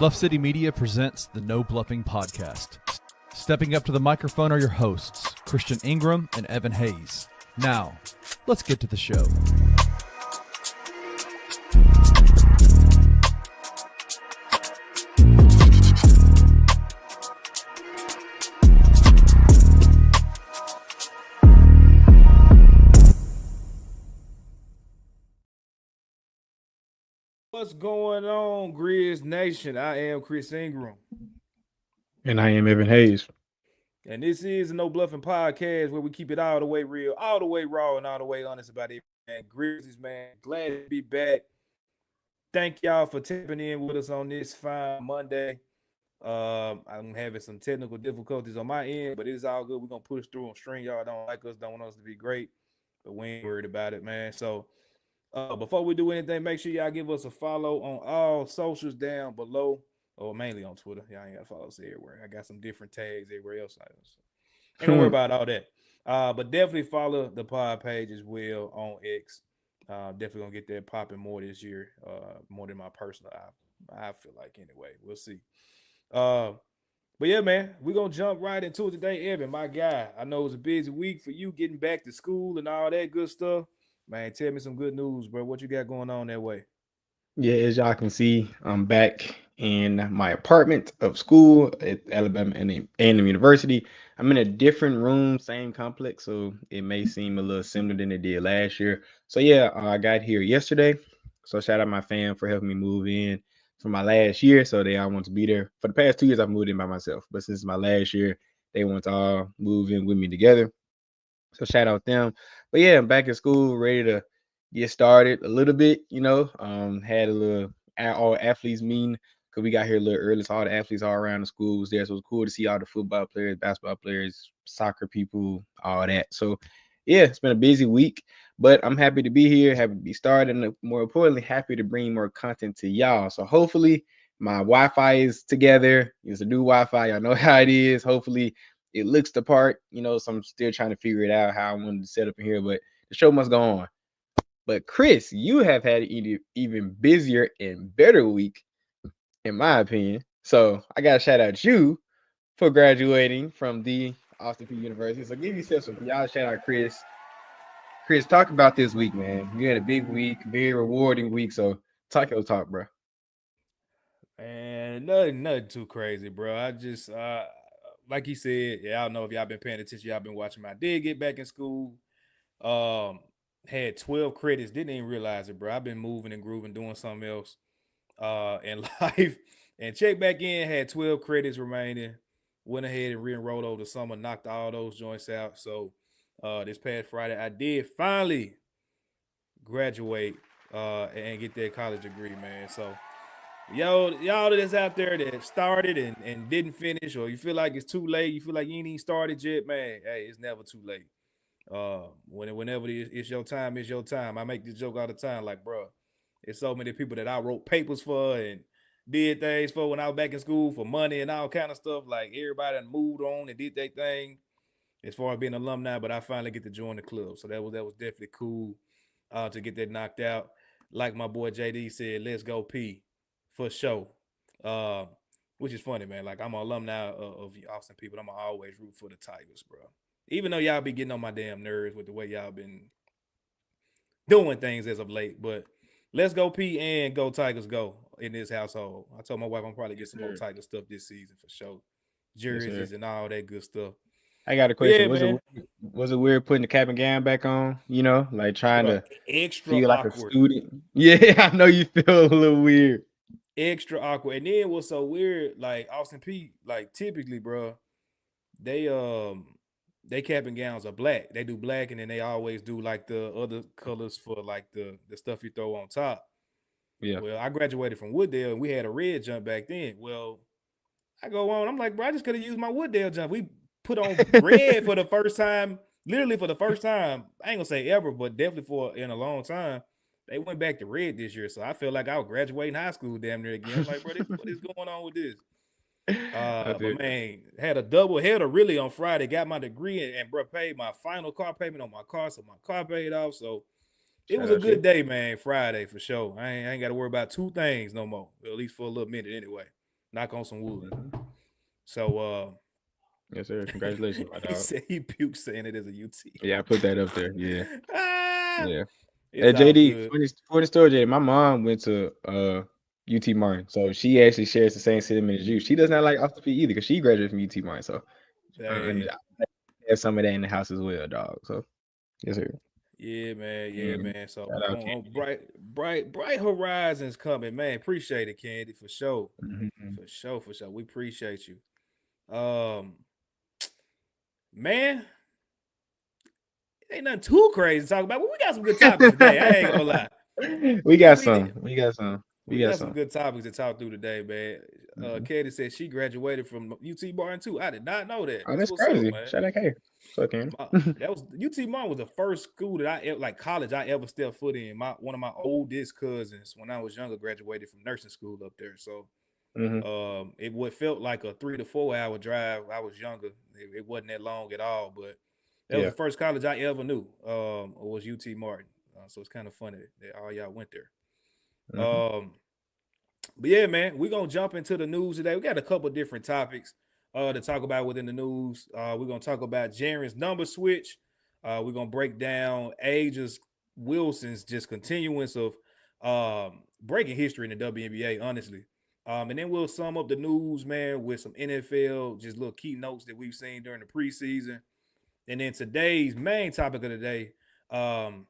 Bluff City Media presents the No Bluffing Podcast. Stepping up to the microphone are your hosts, Christian Ingram and Evan Hayes. Now, let's get to the show. What's going on, Grizz Nation? I am Chris Ingram. And I am Evan Hayes. And this is the No Bluffing Podcast where we keep it all the way real, all the way raw, and all the way honest about it. Man, Grizzlies, man, glad to be back. Thank y'all for tapping in with us on this fine Monday. I'm having some technical difficulties on my end, but it's all good. We're going to push through on string. Y'all don't like us, don't want us to be great, but we ain't worried about it, man. So, before we do anything, make sure y'all give us a follow on all socials down below, or mainly on Twitter. Y'all ain't got to follow us everywhere. I got some different tags everywhere else. Ain't gonna worry about all that. But definitely follow the pod page as well on X. Definitely gonna get that popping more this year, more than my personal. I feel like anyway. We'll see. But yeah, man, we're gonna jump right into it today, Evan, my guy. I know it was a busy week for you getting back to school and all that good stuff. Man, tell me some good news, bro. What you got going on that way? Yeah, as y'all can see, I'm back in my apartment of school at Alabama A&M University. I'm in a different room, same complex, so it may seem a little similar than it did last year. So yeah, I got here yesterday. So shout out my fam for helping me move in for my last year. So they all want to be there. For the past 2 years, I've moved in by myself, but since my last year, they want to all move in with me together. So shout out them. But yeah, I'm back in school, ready to get started a little bit, had a little all athletes meeting because we got here a little early. So all the athletes all around the school was there. So it was cool to see all the football players, basketball players, soccer people, all that. So yeah, it's been a busy week, but I'm happy to be here, happy to be started, and more importantly, happy to bring more content to y'all. So hopefully my Wi-Fi is together. It's a new Wi-Fi. Y'all know how it is. Hopefully it looks the part, so I'm still trying to figure it out how I wanted to set up in here, but the show must go on. But Chris, you have had an even busier and better week, in my opinion. So I got to shout out you for graduating from the Austin Peay University. So give yourself some y'all shout out Chris. Chris, talk about this week, man. You had a big week, very rewarding week. So talk your talk, bro. And nothing too crazy, bro. I just like he said, yeah, I don't know if y'all been paying attention, y'all been watching. I did get back in school. Had 12 credits, didn't even realize it, bro. I've been moving and grooving, doing something else in life. And check back in, had 12 credits remaining. Went ahead and re-enrolled over the summer, knocked all those joints out. So this past Friday, I did finally graduate and get that college degree, man. So y'all that's out there that started and didn't finish, or you feel like it's too late, you feel like you ain't even started yet, man, hey, it's never too late. Whenever it's your time, it's your time. I make this joke all the time, like, bro, it's so many people that I wrote papers for and did things for when I was back in school for money and all kind of stuff. Like, everybody that moved on and did their thing as far as being alumni, but I finally get to join the club. So that was definitely cool to get that knocked out. Like my boy JD said, let's go P for sure. Uh, which is funny, man. Like, I'm an alumni of Austin people. I'm always root for the Tigers, bro. Even though y'all be getting on my damn nerves with the way y'all been doing things as of late. But let's go P and go Tigers go in this household. I told my wife I'm probably get some more Tiger stuff this season for sure. Jerseys and all that good stuff. I got a But question. yeah, Was it weird putting the cap and gown back on? Like trying bro, to extra feel like a awkward. student. Yeah, I know you feel a little weird. Extra awkward. And then what's so weird, like Austin Peay, like typically, bro, they cap and gowns are black. They do black, and then they always do like the other colors for like the stuff you throw on top. Yeah. Well, I graduated from Wooddale and we had a red jump back then. Well, I go on, I'm like, bro, I just could have used my Wooddale jump. We put on red for the first time, literally for the first time. I ain't gonna say ever, but definitely for in a long time. They went back to red this year. So I feel like I was graduating high school damn near again. I'm like, bro, what is going on with this? But man, had a double header really on Friday, got my degree and bro, paid my final car payment on my car. So my car paid off. So it was a good day, man. Friday for sure. I ain't got to worry about two things no more, at least for a little minute anyway. Knock on some wood. Mhm. So Yes, sir. Congratulations, my he dog. said he puked saying it is a UT. Yeah, I put that up there. Yeah, Ah, yeah. it's Hey, all JD, good. funny story, JD. My mom went to UT Martin, so she actually shares the same sentiment as you. She does not like off the feet either because she graduated from UT Martin. So, and Hey, I have some of that in the house as well, dog. So, yes, sir. yeah, Mm, man. So shout out, on Candy. bright horizons coming, man. Appreciate it, Candy, for sure. Mhm. For sure. We appreciate you. Um, man, ain't nothing too crazy to talk about, but we got some good topics today. I ain't gonna lie. We We got we some. did- We got some. We we got got some some. good topics to talk through today, man. Mhm. Katie said she graduated from UT Martin too. I did not know that. Oh, That's that's what's up, crazy. man. Shout out, K. What's up, Candy? That was UT Martin was the first school that like college I ever stepped foot in. One of my oldest cousins when I was younger graduated from nursing school up there. So Hmm. it would felt like a 3 to 4 hour drive. I was younger. It wasn't that long at all, but that was Yeah. the first college I ever knew. Was UT Martin. So it's kind of funny that all y'all went there. Hmm. Um, but yeah, man, we're gonna jump into the news today. We got a couple different topics to talk about within the news. We're gonna talk about Jaren's number switch. We're gonna break down Ages Wilson's just continuance of breaking history in the WNBA, honestly. And then we'll sum up the news, man, with some NFL, just little key notes that we've seen during the preseason. And then today's main topic of the day, um,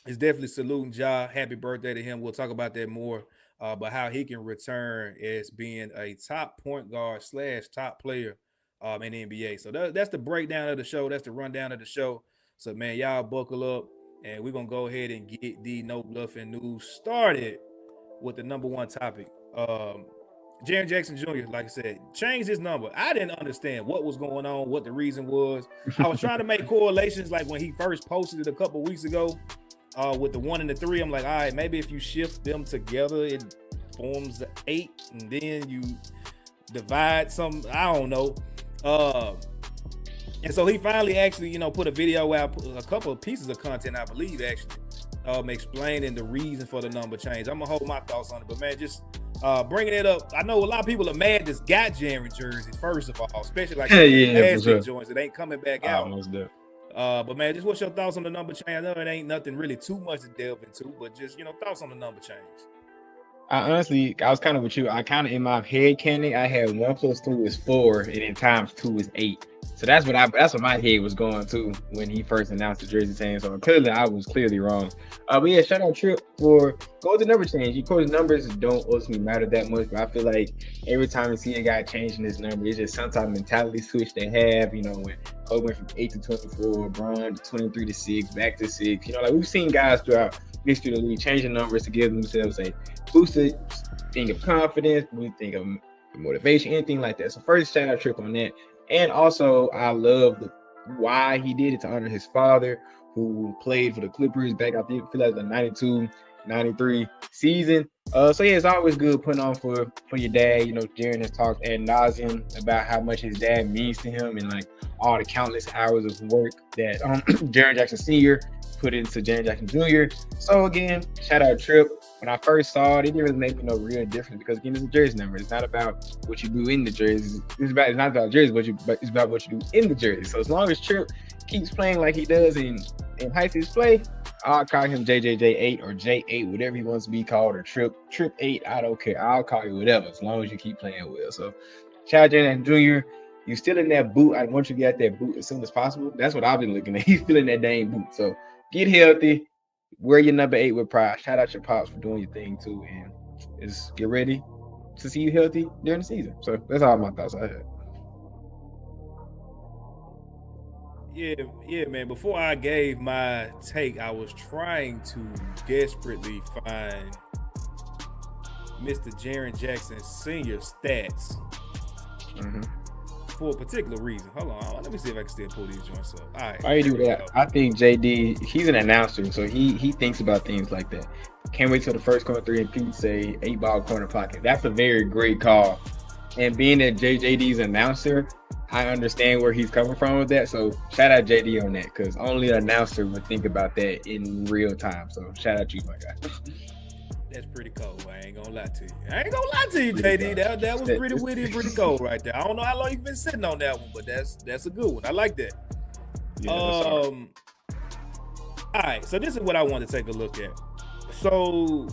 is definitely saluting Ja. Happy birthday to him. We'll talk about that more, but how he can return as being a top point guard / top player in the NBA. So that's the breakdown of the show. That's the rundown of the show. So man, y'all buckle up, and we're gonna go ahead and get the No Bluffing news started with the number one topic. Jaren Jackson Jr., like I said, changed his number. I didn't understand what was going on, what the reason was. I was trying to make correlations, like when he first posted it a couple weeks ago with the 1 and the 3. I'm like, all right, maybe if you shift them together, it forms the 8, and then you divide some. I don't know. And so he finally actually, put a video out, a couple of pieces of content, I believe, actually, explaining the reason for the number change. I'm gonna hold my thoughts on it, but man, just bringing it up. I know a lot of people are mad this got Jaren jersey, first of all, especially like some of the Yeah, for plastic sure. joints that ain't coming back out. Almost there. But man, just what's your thoughts on the number change? I know it ain't nothing really too much to delve into, but just thoughts on the number change. I was kind of with you. I kind of in my head canon, I had 1 + 2 is 4, and then times 2 is 8. So that's what my head was going to when he first announced the jersey change. So clearly, I was clearly wrong. But yeah, shout out Trip for going with the number change. Of course, numbers don't ultimately matter that much, but I feel like every time you see a guy changing his number, it's just some type of mentality switch they have. When Kobe went from 8 to 24, Bron to 23 to 6, back to 6. Like we've seen guys throughout history of the league changing numbers to give themselves a boosted thing of confidence, we think of motivation, anything like that. So first, shout out Trip on that. And also, I love why he did it, to honor his father, who played for the Clippers back, I feel like the 92-93 season. So yeah, it's always good putting on for your dad. Jaren has talked ad nauseum about how much his dad means to him, and like all the countless hours of work that Jaren Jackson Sr. put into Jaren Jackson Jr. So again, shout out Trip. When I first saw it, it didn't really make me no real difference because again, it's a jersey number. It's not about what you do in the jersey. It's not about jersey, but it's about what you do in the jersey. So as long as Trip keeps playing like he does in high school play, I'll call him JJJ8 or J8, whatever he wants to be called, or Trip 8. I don't care. I'll call you whatever as long as you keep playing well. So shout out Jaren Jr. You still in that boot. I want you to get that boot as soon as possible. That's what I've been looking at. He's still in that dang boot. So get healthy. Wear your number 8 with pride. Shout out your pops for doing your thing too, and just get ready to see you healthy during the season. So that's all my thoughts I had. Yeah, man. Before I gave my take, I was trying to desperately find Mr. Jaren Jackson Sr. stats for a particular reason. Hold on, let me see if I can still pull these joints up. All right, Why you do that? I think JD, he's an announcer, so he thinks about things like that. Can't wait till the first corner 3 and Pete say 8-ball corner pocket. That's a very great call. And being that JD's announcer, I understand where he's coming from with that. So shout out JD on that, because only an announcer would think about that in real time. So shout out you, my guy. That's pretty cold. I ain't gonna lie to you. JD. That was pretty witty and pretty cold right there. I don't know how long you've been sitting on that one, but that's a good one. I like that. Yeah, all right, so this is what I want to take a look at. So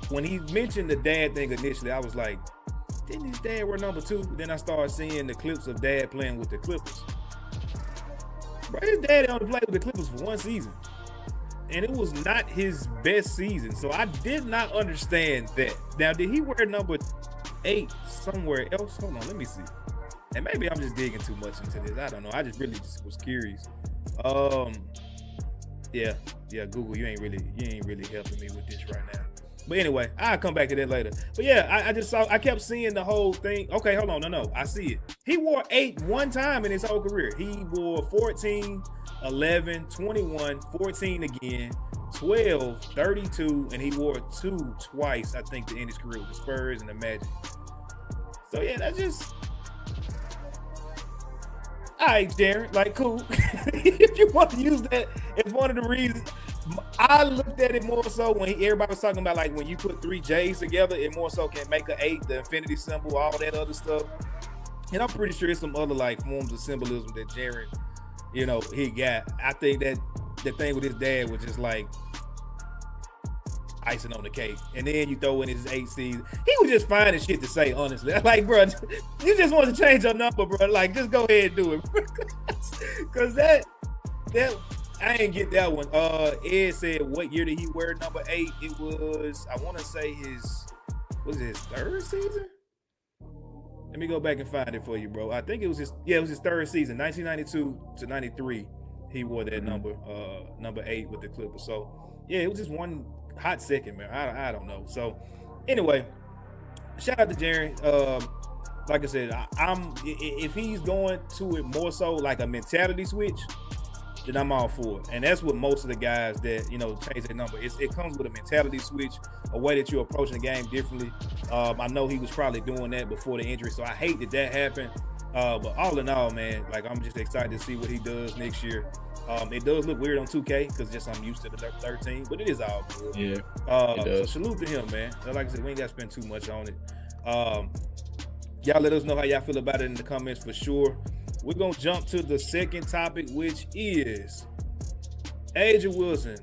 when he mentioned the dad thing initially, I was like, didn't his dad wear number 2? Then I started seeing the clips of dad playing with the Clippers. Bro, his dad only played with the Clippers for 1 season. And it was not his best season. So I did not understand that. Now, did he wear number 8 somewhere else? Hold on, let me see. And maybe I'm just digging too much into this. I don't know. I just really just was curious. Yeah, Google, you ain't really helping me with this right now. But anyway, I'll come back to that later. But yeah, I kept seeing the whole thing. Okay, hold on. No, I see it. He wore 8 one time in his whole career. He wore 14, 11, 21, 14 again, 12, 32, and he wore 2 twice, I think, to end his career with the Spurs and the Magic. So yeah, that's just... All right, Jaren, like, cool. If you want to use that, it's one of the reasons. I looked at it more so when everybody was talking about, like, when you put 3 J's together, it more so can make an 8, the infinity symbol, all that other stuff. And I'm pretty sure it's some other, like, forms of symbolism that Jaren, he got. I think that the thing with his dad was just, like, icing on the cake. And then you throw in his 8 season. He was just finding shit to say, honestly. Like, bro, you just want to change your number, bro. Like, just go ahead and do it. Because that I ain't get that one. Ed said, what year did he wear number 8? It was, I want to say his 3rd season? Let me go back and find it for you, bro. I think it was his 3rd season, 1992 to 93. He wore that number 8 with the Clippers. So, yeah, it was just one hot second, man. I don't know. So, anyway, shout out to Jaren. Like I said, if he's going to it more so like a mentality switch, then I'm all for it. And that's what most of the guys that, change their number. It comes with a mentality switch, a way that you're approaching the game differently. I know he was probably doing that before the injury, so I hate that happened. But all in all, man, like, I'm just excited to see what he does next year. It does look weird on 2K because just I'm used to the 13, but it is all good. Yeah. So salute to him, man. Like I said, we ain't got to spend too much on it. Y'all let us know how y'all feel about it in the comments for sure. We're going to jump to the second topic, which is A'ja Wilson,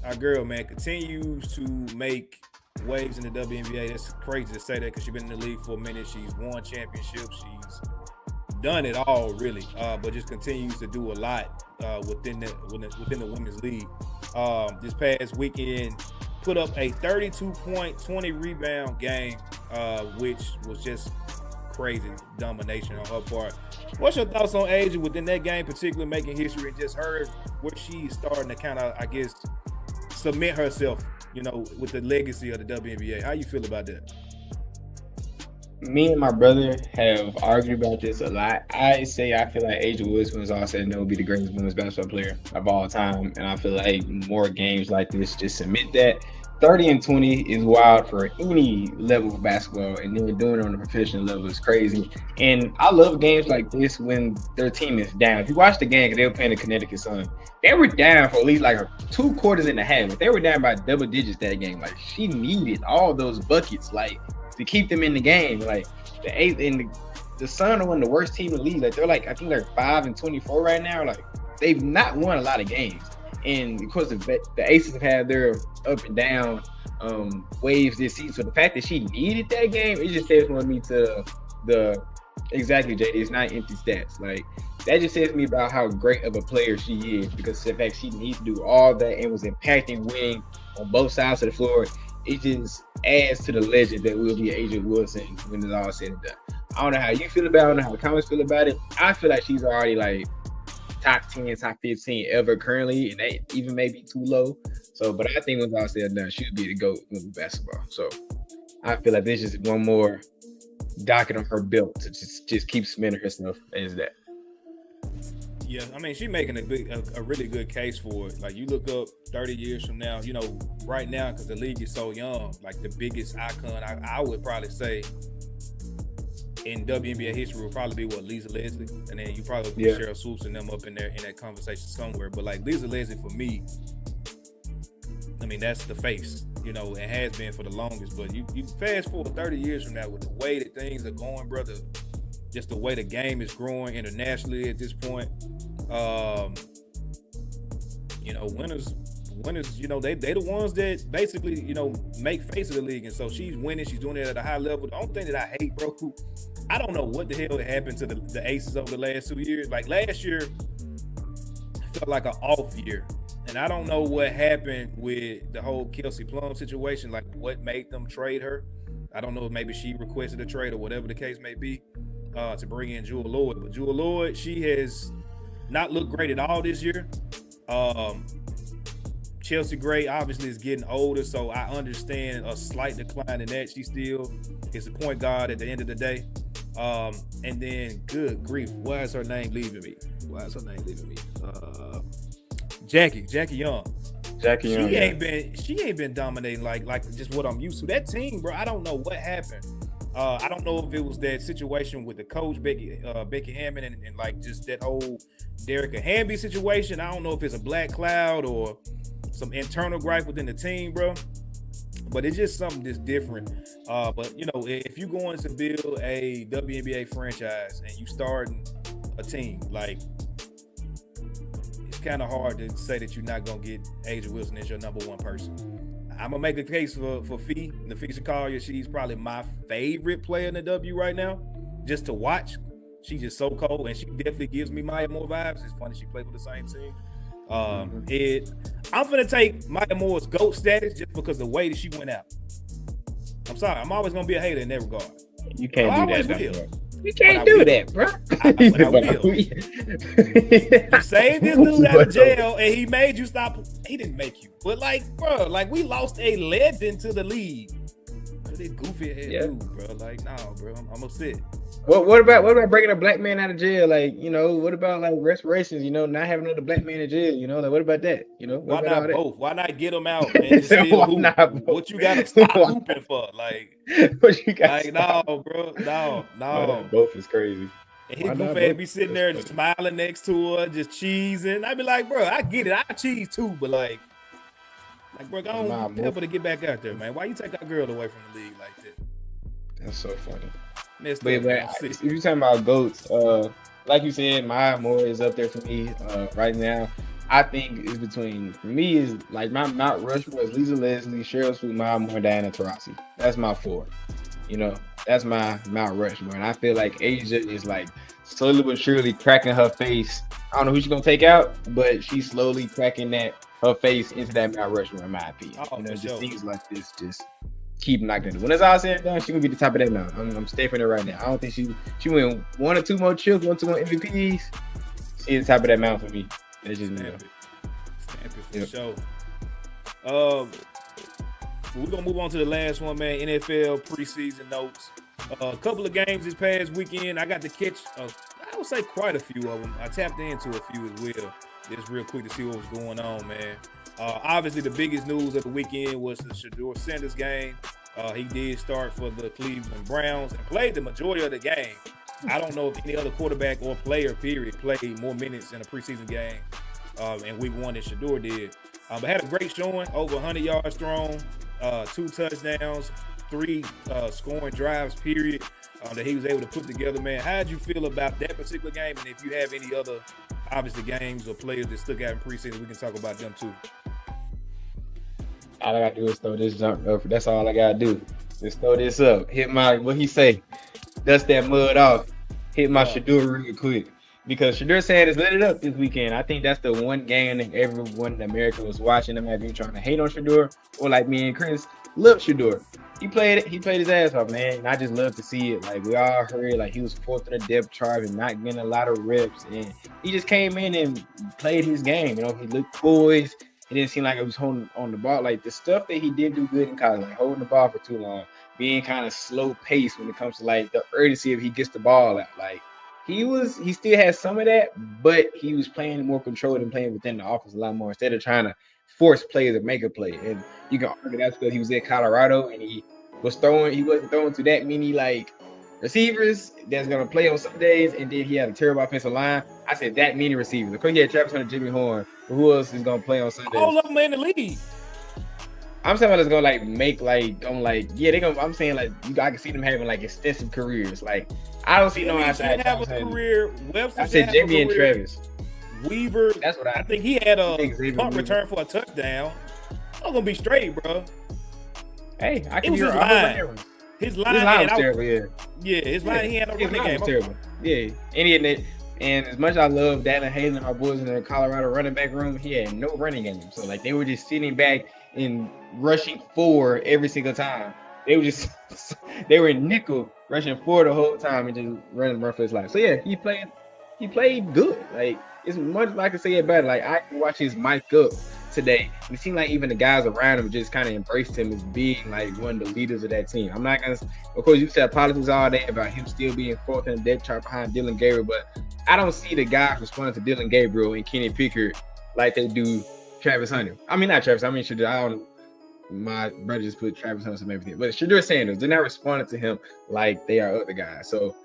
our girl, man, continues to make waves in the WNBA. That's crazy to say that because she's been in the league for a minute. She's won championships. She's done it all, really, but just continues to do a lot within the women's league. This past weekend, put up a 32-point, 20-rebound game, which was just crazy domination on her part. What's your thoughts on A'ja within that game, particularly making history, and just her where she's starting to kind of, I guess, cement herself, with the legacy of the WNBA? How you feel about that? Me and my brother have argued about this a lot. I feel like A'ja Wilson was all said and done will be the greatest women's basketball player of all time, and I feel like more games like this just cement that. 30 and 20 is wild for any level of basketball, and then doing it on a professional level is crazy. And I love games like this when their team is down. If you watch the game, because they were playing the Connecticut Sun, they were down for at least like 2 quarters and a half. But they were down by double digits that game. Like, she needed all those buckets, like, to keep them in the game. Like, the Sun are one of the worst teams in the league. Like, they're like, I think they're 5 and 24 right now. Like, they've not won a lot of games. And of course, the Aces have had their up and down waves this season. So the fact that she needed that game, it just says to me to exactly, JD, it's not empty stats. Like, that just says to me about how great of a player she is, because the fact she needs to do all that and was impacting winning on both sides of the floor, it just adds to the legend that will be A'ja Wilson when it's all said and done. I don't know how you feel about it. I don't know how the comments feel about it. I feel like she's already like top 10, top 15 ever currently, and that even may be too low. So, but I think when all said and done, she would be the GOAT in basketball. So I feel like this is one more docket on her belt to just keep cementing herself as that. Yeah, I mean, she's making a really good case for it. Like, you look up 30 years from now, right now, because the league is so young, like, the biggest icon, I would probably say, in WNBA history will probably be Lisa Leslie, and then you probably put Cheryl Swoops and them up in there in that conversation somewhere. But like, Lisa Leslie for me, I mean, that's the face, and has been for the longest. But you fast forward 30 years from now with the way that things are going, brother, just the way the game is growing internationally at this point. Winners, they the ones that basically, make face of the league. And so she's winning. She's doing it at a high level. The only thing that I hate, bro, I don't know what the hell happened to the Aces over the last 2 years. Like last year, felt like an off year. And I don't know what happened with the whole Kelsey Plum situation, like what made them trade her. I don't know if maybe she requested a trade or whatever the case may be to bring in Jewel Lloyd. But Jewel Lloyd, she has not looked great at all this year. Chelsea Gray obviously is getting older, so I understand a slight decline in that. She still is a point guard at the end of the day. And then, good grief, why is her name leaving me? Jackie Young. She ain't been dominating like just what I'm used to. That team, bro, I don't know what happened. I don't know if it was that situation with the coach Becky Hammond and like just that whole Derek Hamby situation. I don't know if it's a black cloud or some internal gripe within the team, bro. But it's just something that's different. But if you're going to build a WNBA franchise and you starting a team, like it's kind of hard to say that you're not gonna get Asia Wilson as your number one person. I'm gonna make a case for Fee, Nafisa Collier. She's probably my favorite player in the W right now, just to watch. She's just so cold, and she definitely gives me Maya Moore vibes. It's funny she played for the same team. I'm gonna take Maya Moore's GOAT status just because the way that she went out. I'm sorry, I'm always gonna be a hater in that regard. You can't do that. You can't do that, bro. I will. You saved this dude out of jail, and he made you stop. He didn't make you, but we lost a legend to the league. This goofy head dude, bro. Like, nah, bro, I'm upset. What about breaking a black man out of jail? Like, what about like reparations? Not having another black man in jail. Like, what about that? Why not both? Why not get them out and just still hoop? What you gotta stop hooping for? Like, what you got? Like, no, bro, no. Both is crazy. And his goofy ass be sitting there just smiling next to her, just cheesing. I'd be like, bro, I get it, I cheese too, but like, bro, go on, help her to get back out there, man. Why you take our girl away from the league like that? That's so funny. But if you're talking about GOATs, like you said, Maya Moore is up there for me right now. I think it's between, for me, is like my Mount Rushmore is Lisa Leslie, Cheryl Swoop, Maya Moore, Diana Taurasi. That's my four. That's my Mount Rushmore. And I feel like Asia is like slowly but surely cracking her face. I don't know who she's gonna take out, but she's slowly cracking her face into that Mount Rushmore, in my opinion. Just things like this just keep knocking it. When it's all said and done, she's gonna be the top of that mountain. I'm stamping it right now. I don't think she win one or two more chips, 1 or 2 more MVPs. She's the top of that mountain for me. That's just me. Stamp it for sure. We're gonna move on to the last one, man. NFL preseason notes. A couple of games this past weekend. I got to catch, I would say, quite a few of them. I tapped into a few as well, just real quick to see what was going on, man. Obviously, the biggest news of the weekend was the Shador Sanders game. He did start for the Cleveland Browns and played the majority of the game. I don't know if any other quarterback or player, period, played more minutes in a preseason game in week one than Shador did. But had a great showing, over 100 yards thrown, 2 touchdowns, 3 scoring drives, period, that he was able to put together, man. How did you feel about that particular game? And if you have any other, obviously, games or players that stuck out in preseason, we can talk about them too. All I gotta do is throw this jump up. That's all I gotta do. Just throw this up. Hit my, what he say? Dust that mud off. Hit my Shador real quick. Because Shador Sanders lit it up this weekend. I think that's the one game that everyone in America was watching. I'm not trying to hate on Shador, or like me and Chris, love Shador. He played his ass off, man. And I just love to see it. Like, we all heard, like, he was 4th in the depth chart and not getting a lot of reps. And he just came in and played his game. He looked poised. It didn't seem like it was holding on the ball. Like, the stuff that he did do good in college, like holding the ball for too long, being kind of slow paced when it comes to like the urgency if he gets the ball out. Like, he still has some of that, but he was playing more controlled and playing within the offense a lot more instead of trying to force players to make a play. And you can argue that's because he was in Colorado and he wasn't throwing to that many like receivers that's gonna play on some days, and then he had a terrible offensive line. I said that many receivers. Of course, he had Travis Hunter, Jimmy Horn. Who else is gonna play on Sundays? All of them in the league. I'm saying it's gonna like make like they gonna. I'm saying like I can see them having like extensive careers. Like I don't see no outside. Have a career. Webster I said Jamie and Travis. Weaver. That's what I think he had a punt return for a touchdown. I'm gonna be straight, bro. Hey, I can it was hear his line. His line was terrible. Yeah, his line. He had no running game. Was terrible. Yeah, and as much as I love Dallin Hayes and my boys in the Colorado running back room, he had no running game. So like they were just sitting back and rushing forward every single time. They were in nickel rushing forward the whole time and just run for his life. So yeah, he played good. Like it's much as I can say about it. Like I can watch his mic up today. And it seemed like even the guys around him just kind of embraced him as being like one of the leaders of that team. I'm not gonna, of course, you said politics all day about him still being fourth in the depth chart behind Dylan Gabriel, but I don't see the guys responding to Dylan Gabriel and Kenny Pickett like they do Travis Hunter. I mean, not Travis. I mean, Shador. I don't. My brother just put Travis Hunter and everything, but Shador Sanders, they're not responding to him like they are other guys. So,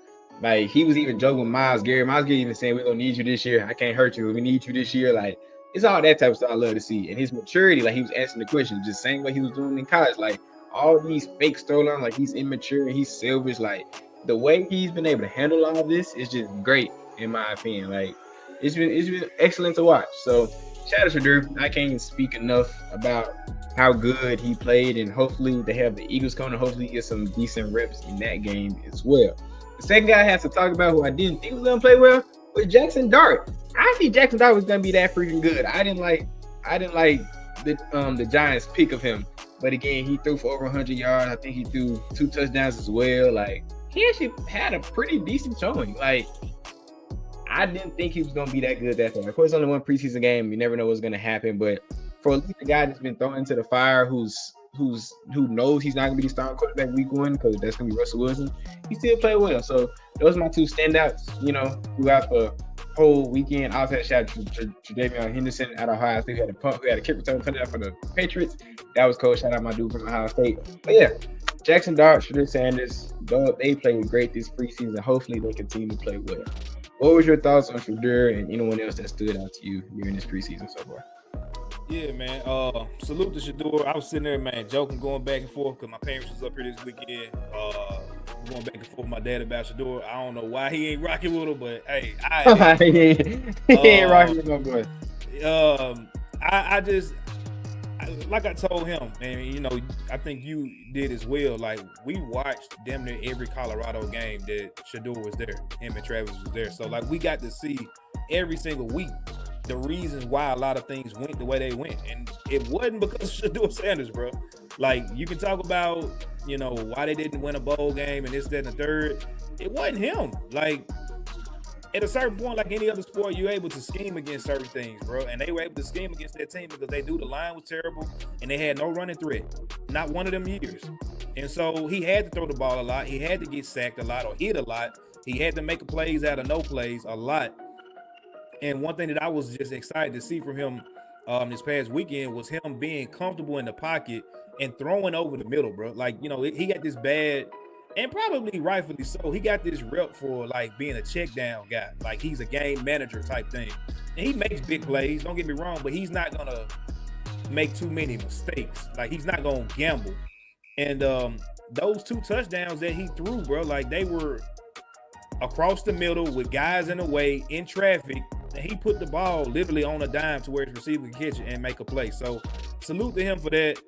like he was even joking with Miles Garrett. Miles Garrett even saying, "We're gonna need you this year. I can't hurt you. We need you this year." Like it's all that type of stuff I love to see, and his maturity, like he was answering the question, just same way he was doing in college. Like all these fake storylines, like he's immature and he's selfish. Like the way he's been able to handle all of this is just great, in my opinion. Like it's been excellent to watch. So shout out to Shador. I can't even speak enough about how good he played, and hopefully they have the Eagles coming, and hopefully get some decent reps in that game as well. The second guy I have to talk about who I didn't think was gonna play well was Jackson Dart. I think Jackson Dart was gonna be that freaking good. I didn't like the Giants' pick of him, but again, he threw for over 100 yards. I think he threw 2 touchdowns as well. Like he actually had a pretty decent showing. Like I didn't think he was gonna be that good that far. Of course, only one preseason game. You never know what's gonna happen, but for at least a guy that's been thrown into the fire, who knows he's not gonna be the starting quarterback week 1 because that's gonna be Russell Wilson, he still played well. So those are my 2 standouts. You know, throughout the whole weekend. I also had a shout out to Davion Henderson out of Ohio State, who had a kick return touchdown for the Patriots. That was cool. Shout out my dude from Ohio State. But yeah, Jackson Dart, Shador Sanders, they played great this preseason. Hopefully they continue to play well. What was your thoughts on Shador and anyone else that stood out to you during this preseason so far? Yeah, man. Salute to Shador. I was sitting there, man, joking, going back and forth because my parents was up here this weekend. Going back and forth with my dad about Shador. I don't know why he ain't rocking with him, but hey, he ain't rocking with my boy. I just like I told him, and you know, I think you did as well. Like we watched damn near every Colorado game that Shador was there. Him and Travis was there. So like we got to see every single week the reasons why a lot of things went the way they went, and it wasn't because of Shador Sanders, bro. Like you can talk about, you know, why they didn't win a bowl game and this, that, and the third. It wasn't him. Like at a certain point, like any other sport, you're able to scheme against certain things, bro. And they were able to scheme against that team because they knew the line was terrible and they had no running threat, not one of them years. And so he had to throw the ball a lot. He had to get sacked a lot or hit a lot. He had to make plays out of no plays a lot. And one thing that I was just excited to see from him this past weekend was him being comfortable in the pocket and throwing over the middle, bro. Like, you know, he got this bad, and probably rightfully so, he got this rep for, like, being a check down guy. Like, he's a game manager type thing. And he makes big plays, don't get me wrong, but he's not going to make too many mistakes. Like, he's not going to gamble. And those 2 touchdowns that he threw, bro, like, they were across the middle with guys in the way, in traffic, and he put the ball literally on a dime to where his receiver can catch it and make a play. So salute to him for that.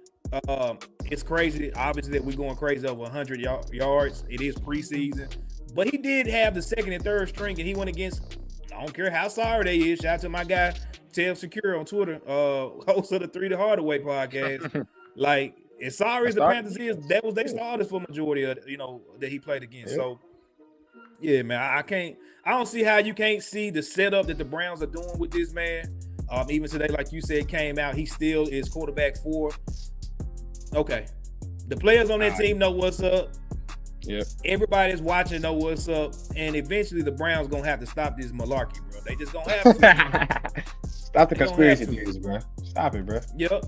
It's crazy, obviously, that we're going crazy over 100 yards. It is preseason. But he did have the second and third string, and he went against, I don't care how sorry they is. Shout out to my guy, Tev Secure on Twitter, host of the 3 the Harder Way podcast. Like, as sorry as the Panthers is, that was they starters for majority of, you know, that he played against. Yeah. So, yeah, man, I don't see how you can't see the setup that the Browns are doing with this man. Even today, like you said, came out, he still is quarterback 4. Okay. The players on that team know what's up. Yeah. Everybody's watching know what's up. And eventually the Browns gonna have to stop this malarkey, bro. They just gonna have to. Stop the conspiracy theories, bro. Stop it, bro. Yep.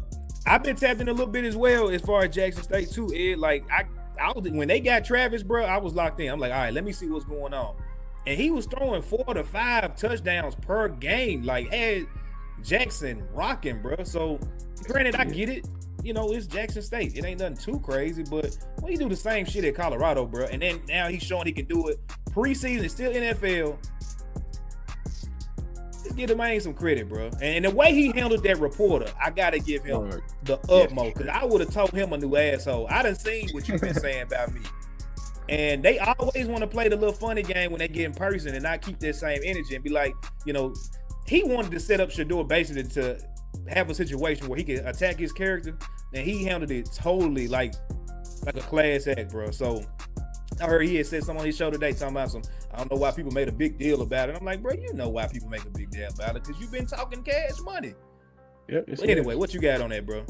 I've been tapped in a little bit as well as far as Jackson State too, Ed. Like I was, when they got Travis, bro, I was locked in. I'm like, all right, let me see what's going on. And he was throwing 4 to 5 touchdowns per game. Like, had Jackson rocking, bro. So, granted, I get it. it's Jackson State. It ain't nothing too crazy, but when you do the same shit at Colorado, bro, and then now he's showing he can do it preseason, it's still NFL. Just give the man some credit, bro. And the way he handled that reporter, I gotta give him the utmost, because I would have told him a new asshole. I done seen what you've been saying about me. And they always want to play the little funny game when they get in person and not keep that same energy and be like, he wanted to set up Shador basically to have a situation where he could attack his character, and he handled it totally like a class act, bro. So I heard he had said something on his show today talking about I don't know why people made a big deal about it. I'm like, bro, you know why people make a big deal about it, because you've been talking cash money. Yep. But anyway, what you got on that, bro?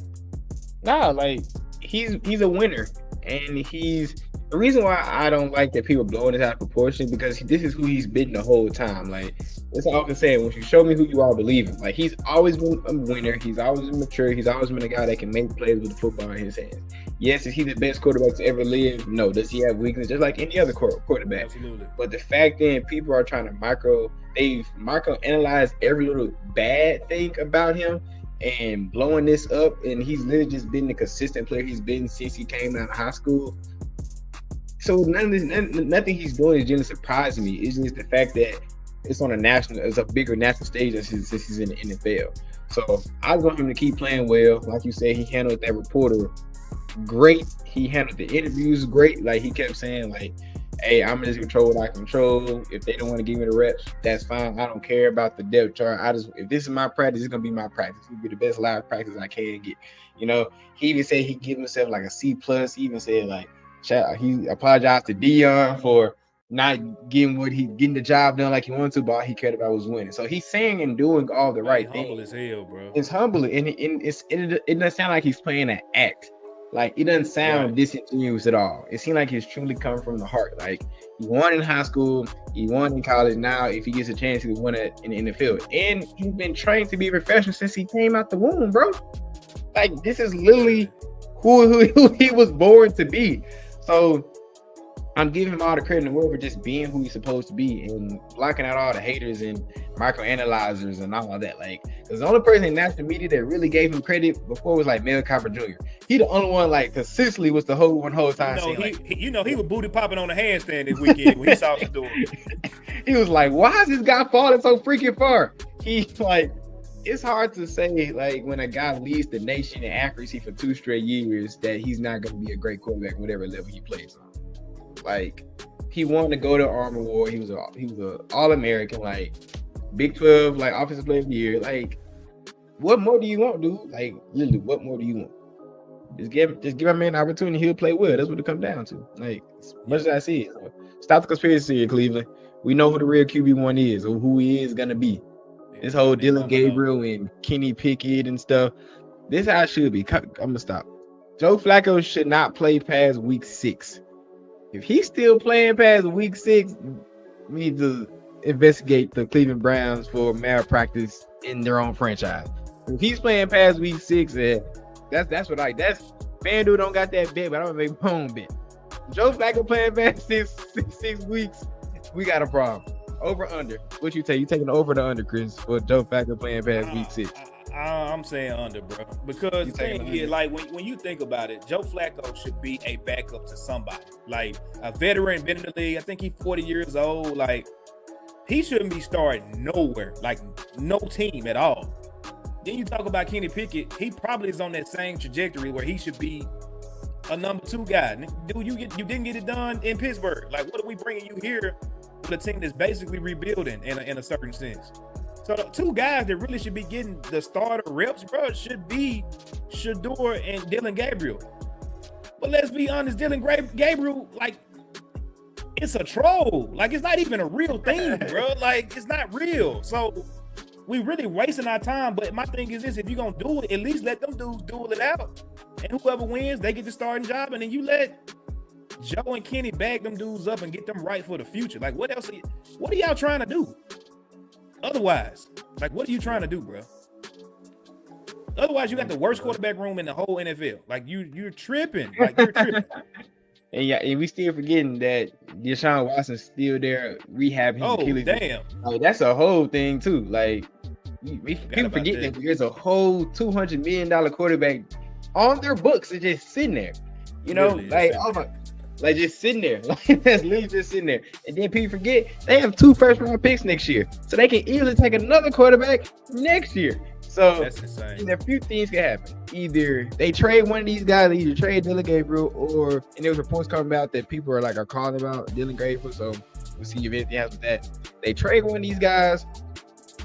Nah, like he's a winner, and the reason why I don't like that people blowing this out of proportion, because this is who he's been the whole time. Like, that's all I can say. When you show me who you are, believe him. Like, he's always been a winner. He's always been mature. He's always been a guy that can make plays with the football in his hands. Yes, is he the best quarterback to ever live? No. Does he have weaknesses? Just like any other quarterback. Absolutely. But the fact that people are trying to micro-analyze every little bad thing about him and blowing this up, and he's literally just been the consistent player he's been since he came out of high school. So nothing he's doing is just surprising me. It's just the fact that it's a bigger national stage since he's in the NFL. So I want him to keep playing well. Like you said, he handled that reporter great. He handled the interviews great. Like, he kept saying, like, hey, I'm just control what I control. If they don't want to give me the reps, that's fine. I don't care about the depth chart. If this is my practice, it's gonna be my practice. It's gonna be the best live practice I can get. He even said he give himself like a C+. He even said, like, he apologized to Dion for not getting the job done like he wanted to, but all he cared about was winning. So he's saying and doing all the right things. Humble as hell, bro. It's humble, and it doesn't sound like he's playing an act. Like, it doesn't sound disingenuous at all. It seems like he's truly coming from the heart. Like, he won in high school, he won in college. Now, if he gets a chance, he can win it in the NFL. And he's been trained to be a professional since he came out the womb, bro. Like, this is literally who he was born to be. So I'm giving him all the credit in the world for just being who he's supposed to be and blocking out all the haters and microanalyzers and all of that. Like, because the only person in national media that really gave him credit before was like Mel Kiper Jr. He the only one, like, consistently was the whole time. He was booty popping on the handstand this weekend when he saw Shador. He was like, why is this guy falling so freaking far? It's hard to say, like, when a guy leads the nation in accuracy for 2 straight years, that he's not going to be a great quarterback, whatever level he plays on. Like, he wanted to go to Army War. He was a All-American, like, Big 12, like, Offensive Player of the Year. Like, what more do you want, dude? Like, literally, what more do you want? Just give a man an opportunity. He'll play well. That's what it comes down to. Like, as much as I see it. So, stop the conspiracy here, Cleveland. We know who the real QB1 is, or who he is going to be. This whole Dylan Gabriel and Kenny Pickett and stuff. This is how it should be. I'm going to stop. Joe Flacco should not play past week 6. If he's still playing past week 6, we need to investigate the Cleveland Browns for malpractice in their own franchise. If he's playing past week 6, that's FanDuel don't got that bet, but I'm going to make my own bet. Joe Flacco playing past six weeks, we got a problem. Over under. What you take? You taking the over the under, Chris, for Joe Flacco playing past week 6? I'm saying under, bro. Because the thing is, like, when you think about it, Joe Flacco should be a backup to somebody. Like, a veteran, been in the league. I think he's 40 years old. Like, he shouldn't be starting nowhere. Like, no team at all. Then you talk about Kenny Pickett. He probably is on that same trajectory where he should be a number 2 guy. Dude, you didn't get it done in Pittsburgh. Like, what are we bringing you here with a team that's basically rebuilding in a certain sense? So the 2 guys that really should be getting the starter reps, bro, should be Shador and Dylan Gabriel. But let's be honest, Dylan Gabriel, like, it's a troll. Like, it's not even a real thing, bro. Like, it's not real. So we really wasting our time. But my thing is this: if you're gonna do it, at least let them dudes duel it out. And whoever wins, they get the starting job. And then you let Joe and Kenny bag them dudes up and get them right for the future. Like, what else? What are y'all trying to do? Otherwise, like, what are you trying to do, bro? Otherwise, you got the worst quarterback room in the whole NFL. Like, you're tripping. Like, you're tripping. And we still forgetting that Deshaun Watson's still there rehabbing his Achilles. Damn. Like, that's a whole thing too. Like, people forget that there's a whole $200 million quarterback on their books. It's just sitting there. You know, like just sitting there. Like that's literally just sitting there. And then people forget they have 2 first-round picks next year. So they can easily take another quarterback next year. So that's insane. a few things can happen. Either they trade one of these guys, either trade Dylan Gabriel, and there was reports coming out that people are calling about Dylan Gabriel. So we'll see if anything happens with that. They trade one of these guys,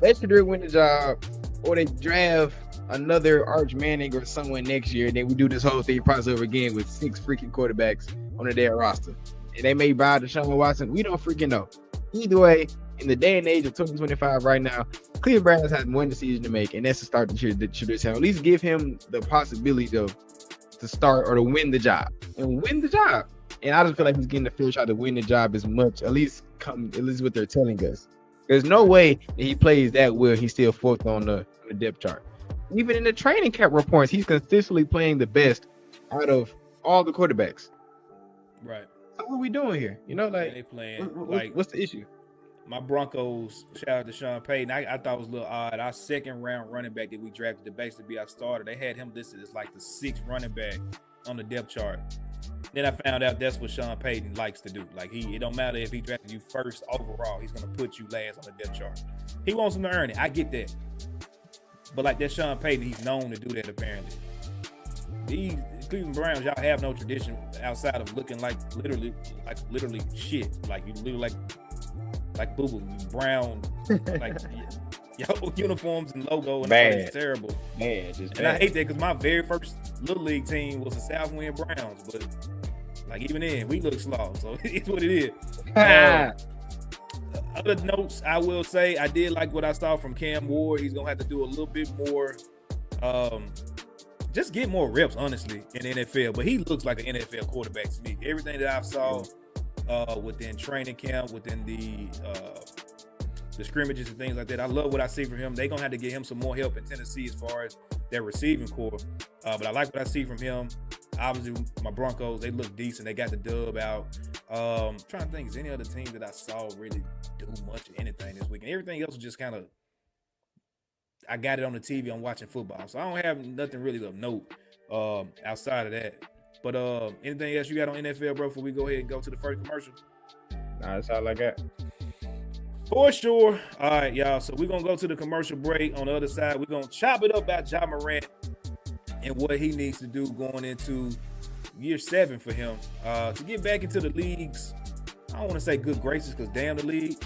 let Shador win the job, or they draft another Arch Manning or someone next year, and then we do this whole thing process over again with 6 freaking quarterbacks on their roster. And they may buy Deshaun Watson. We don't freaking know. Either way, in the day and age of 2025 right now, Cleveland Browns has one decision to make, and that's to start the Shador. At least give him the possibility to start or to win the job. And win the job. And I just feel like he's getting the fair shot to win the job as much, at least what they're telling us. There's no way that he plays that well. He's still 4th on the depth chart. Even in the training camp reports, he's consistently playing the best out of all the quarterbacks. Right. So what are we doing here? You know, like, they playing what's the issue? My Broncos, shout out to Sean Payton. I thought it was a little odd. Our 2nd round running back that we drafted the base to be our starter, they had him listed as like the 6th running back on the depth chart. Then I found out that's what Sean Payton likes to do. Like it don't matter if he drafted you 1st overall, he's gonna put you last on the depth chart. He wants him to earn it. I get that. But like that Sean Payton, he's known to do that apparently. These Cleveland Browns, y'all have no tradition outside of looking like literally shit. Like you look like boo-boo, brown, like your uniforms and logo, and it's terrible. Man, just and I hate that because my very first Little League team was the Southwind Browns, but like even then, we look slow, so it's what it is. Other notes, I will say, I did like what I saw from Cam Ward. He's gonna have to do a little bit more, just get more reps, honestly, in the NFL. But he looks like an NFL quarterback to me. Everything that I saw within training camp, within the scrimmages and things like that, I love what I see from him. They're gonna have to get him some more help in Tennessee as far as their receiving core. But I like what I see from him. Obviously, my Broncos, they look decent. They got the dub out. Trying to think, is any other team that I saw really do much of anything this week? And everything else was just kind of, I got it on the TV. I'm watching football. So I don't have nothing really of note outside of that. But anything else you got on NFL, bro, before we go ahead and go to the first commercial? Nah, that's all I got. For sure. All right, y'all. So we're going to go to the commercial break. On the other side, we're going to chop it up about Ja Morant and what he needs to do going into year 7 for him to get back into the league's, I don't want to say good graces because damn the league,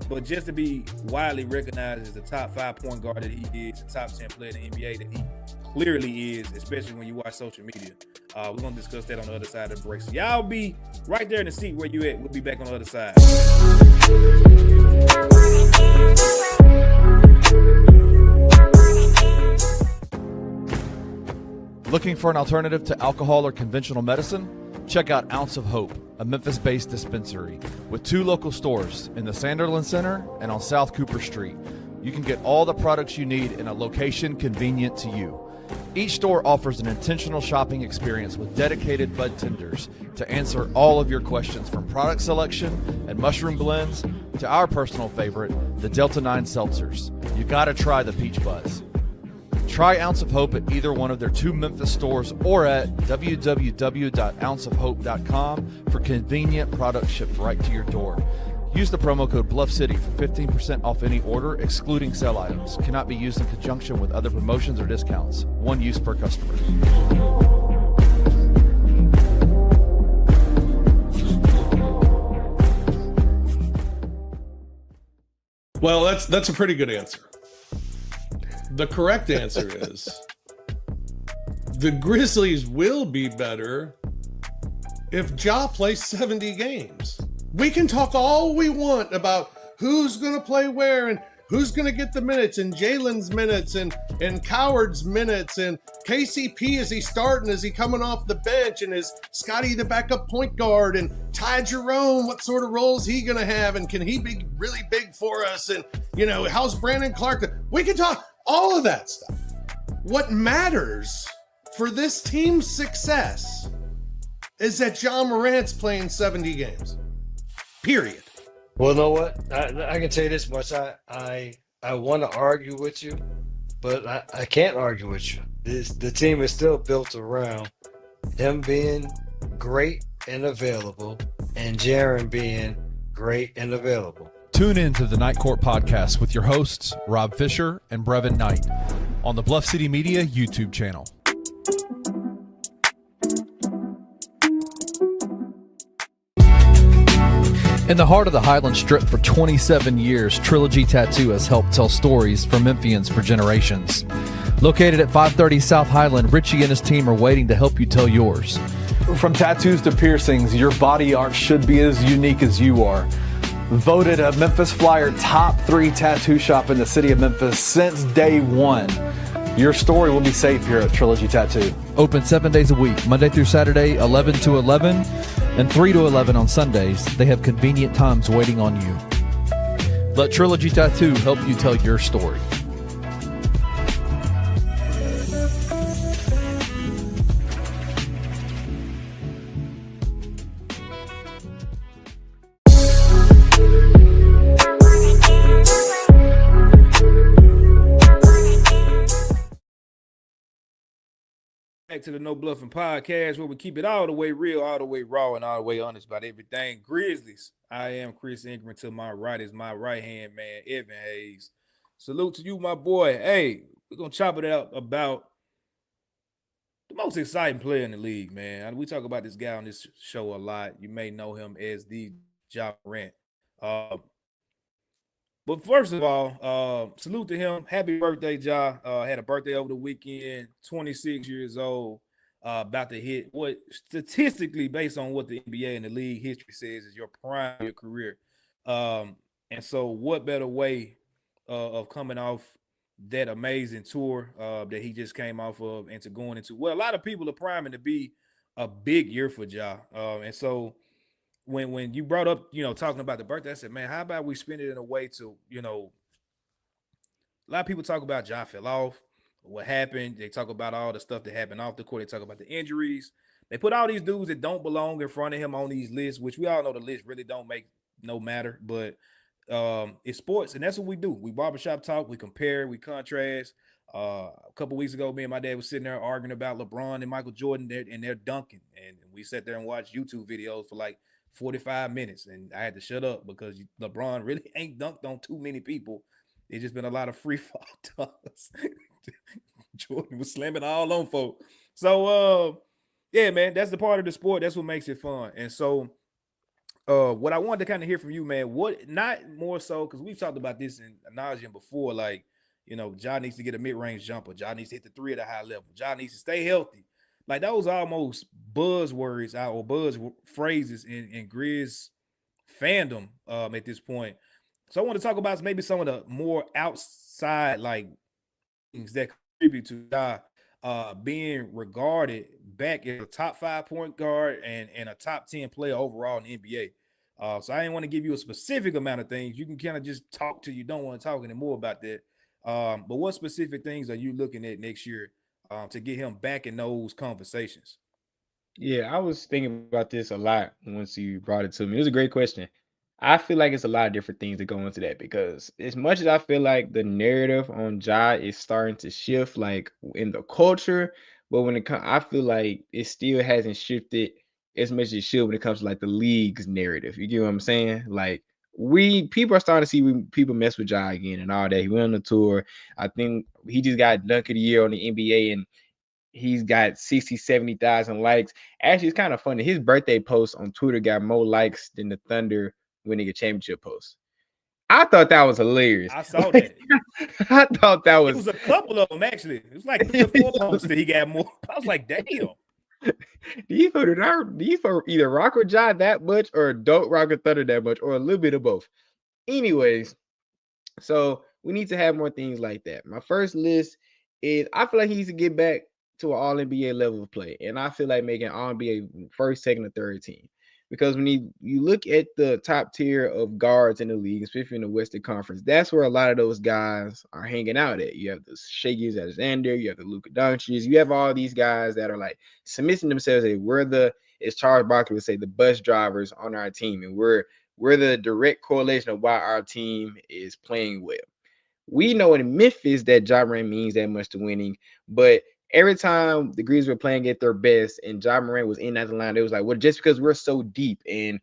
but just to be widely recognized as the top 5 point guard that he is, the top 10 player in the NBA that he clearly is, especially when you watch social media. We're going to discuss that on the other side of the break. So y'all be right there in the seat where you at. We'll be back on the other side. Looking for an alternative to alcohol or conventional medicine? Check out Ounce of Hope, a Memphis-based dispensary with 2 local stores in the Sanderland Center and on South Cooper Street. You can get all the products you need in a location convenient to you. Each store offers an intentional shopping experience with dedicated bud tenders to answer all of your questions, from product selection and mushroom blends to our personal favorite, the Delta 9 seltzers. You gotta try the Peach Buzz. Try Ounce of Hope at either one of their 2 Memphis stores or at www.ounceofhope.com for convenient products shipped right to your door. Use the promo code BluffCity for 15% off any order, excluding sale items. Cannot be used in conjunction with other promotions or discounts. One use per customer. Well, that's a pretty good answer. The correct answer is the Grizzlies will be better if Ja plays 70 games. We can talk all we want about who's going to play where and who's going to get the minutes, and Jalen's minutes and Coward's minutes, and KCP, is he starting? Is he coming off the bench? And is Scotty the backup point guard? And Ty Jerome, what sort of role is he going to have? And can he be really big for us? And, you know, how's Brandon Clark? We can talk all of that stuff. What matters for this team's success is that Ja Morant's playing 70 games. Period. Well, you know what? I can tell you this much. I want to argue with you, but I can't argue with you. The team is still built around him being great and available, and Jaren being great and available. Tune in to the Night Court Podcast with your hosts, Rob Fisher and Brevin Knight, on the Bluff City Media YouTube channel. In the heart of the Highland Strip for 27 years, Trilogy Tattoo has helped tell stories for Memphians for generations. Located at 530 South Highland, Richie and his team are waiting to help you tell yours. From tattoos to piercings, your body art should be as unique as you are. Voted a Memphis Flyer top 3 tattoo shop in the city of Memphis since day one. Your story will be safe here at Trilogy Tattoo. Open 7 days a week, Monday through Saturday, 11 to 11, and 3 to 11 on Sundays. They have convenient times waiting on you. Let Trilogy Tattoo help you tell your story. Back to the No Bluffin podcast, where we keep it all the way real, all the way raw, and all the way honest about everything Grizzlies. I am Chris Ingram. To my right is my right-hand man, Evan Hayes. Salute to you, my boy. Hey, we're going to chop it out about the most exciting player in the league, man. We talk about this guy on this show a lot. You may know him as the Ja Morant. But first of all, salute to him. Happy birthday, Ja. Had a birthday over the weekend, 26 years old, about to hit what statistically, based on what the NBA and the league history says, is your prime of your career. And so what better way of coming off that amazing tour that he just came off of into going into, well, a lot of people are priming to be a big year for Ja. And so when you brought up, talking about the birthday, I said, man, how about we spend it in a way to, a lot of people talk about Ja fell off, what happened. They talk about all the stuff that happened off the court. They talk about the injuries. They put all these dudes that don't belong in front of him on these lists, which we all know the list really don't make no matter, but it's sports, and that's what we do. We barbershop talk, we compare, we contrast. A couple weeks ago, me and my dad was sitting there arguing about LeBron and Michael Jordan and they're dunking, and we sat there and watched YouTube videos for like 45 minutes, and I had to shut up because LeBron really ain't dunked on too many people. It's just been a lot of free fall dunks. Jordan was slamming all on folk. So yeah, man, that's the part of the sport. That's what makes it fun. And so what I wanted to kind of hear from you, man, what not more so, because we've talked about this in nauseam before, like, Ja needs to get a mid-range jumper. Ja needs to hit the 3 at a high level. Ja needs to stay healthy. Like, those are almost buzzwords or buzz phrases in Grizz fandom at this point. So I want to talk about maybe some of the more outside, like, things that contribute to Ja being regarded back as a top 5 point guard and a top 10 player overall in the NBA. So I didn't want to give you a specific amount of things. You can kind of just talk till you don't want to talk anymore about that. But what specific things are you looking at next year to get him back in those conversations? Yeah, I was thinking about this a lot once you brought it to me. It was a great question. I feel like it's a lot of different things that go into that because as much as I feel like the narrative on Ja is starting to shift, like in the culture, but when it comes, I feel like it still hasn't shifted as much as it should when it comes to like the league's narrative. You get what I'm saying? Like people are starting to see people mess with Ja again and all that. He went on the tour. I think he just got Dunk of the Year on the NBA, and he's got 60, 70,000 likes. Actually, it's kind of funny. His birthday post on Twitter got more likes than the Thunder winning a championship post. I thought that was hilarious. I saw that. I thought that It was a couple of them, actually. It was like 3 or 4 posts that he got more. I was like, damn. Do you either rock with Ja that much or don't rock with Thunder that much or a little bit of both? Anyways, so we need to have more things like that. My first list is I feel like he needs to get back to an all NBA level of play. And I feel like making all NBA first, second, or third team. Because when you look at the top tier of guards in the league, especially in the Western Conference, that's where a lot of those guys are hanging out at. You have the Shai Alexander, you have the Luka Doncic, you have all these guys that are like submitting themselves. As Charles Barkley would say, the bus drivers on our team, and we're the direct correlation of why our team is playing well. We know in Memphis that Ja Morant means that much to winning, but every time the Grizzlies were playing at their best and Ja Morant was in that line, it was like, well, just because we're so deep and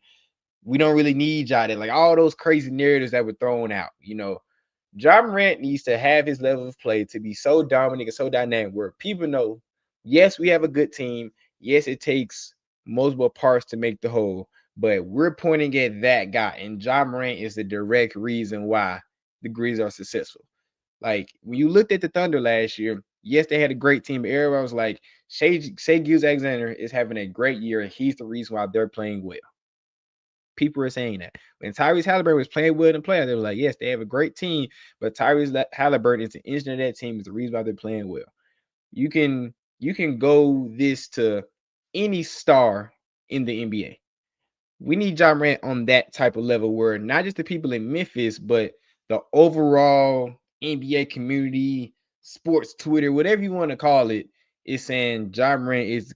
we don't really need Ja, that like all those crazy narratives that were thrown out, Ja Morant needs to have his level of play to be so dominant and so dynamic where people know, yes, we have a good team. Yes, it takes multiple parts to make the whole, but we're pointing at that guy, and Ja Morant is the direct reason why the Grizzlies are successful. Like when you looked at the Thunder last year, yes, they had a great team. But everybody was like, Shea Gilgeous-Alexander is having a great year, and he's the reason why they're playing well. People are saying that. When Tyrese Halliburton was playing well in the playoffs, they were like, yes, they have a great team, but Tyrese Halliburton is the engine of that team, is the reason why they're playing well. You can go this to any star in the NBA. We need Ja Morant on that type of level where not just the people in Memphis, but the overall NBA community, sports Twitter, whatever you want to call it, is saying Ja Morant is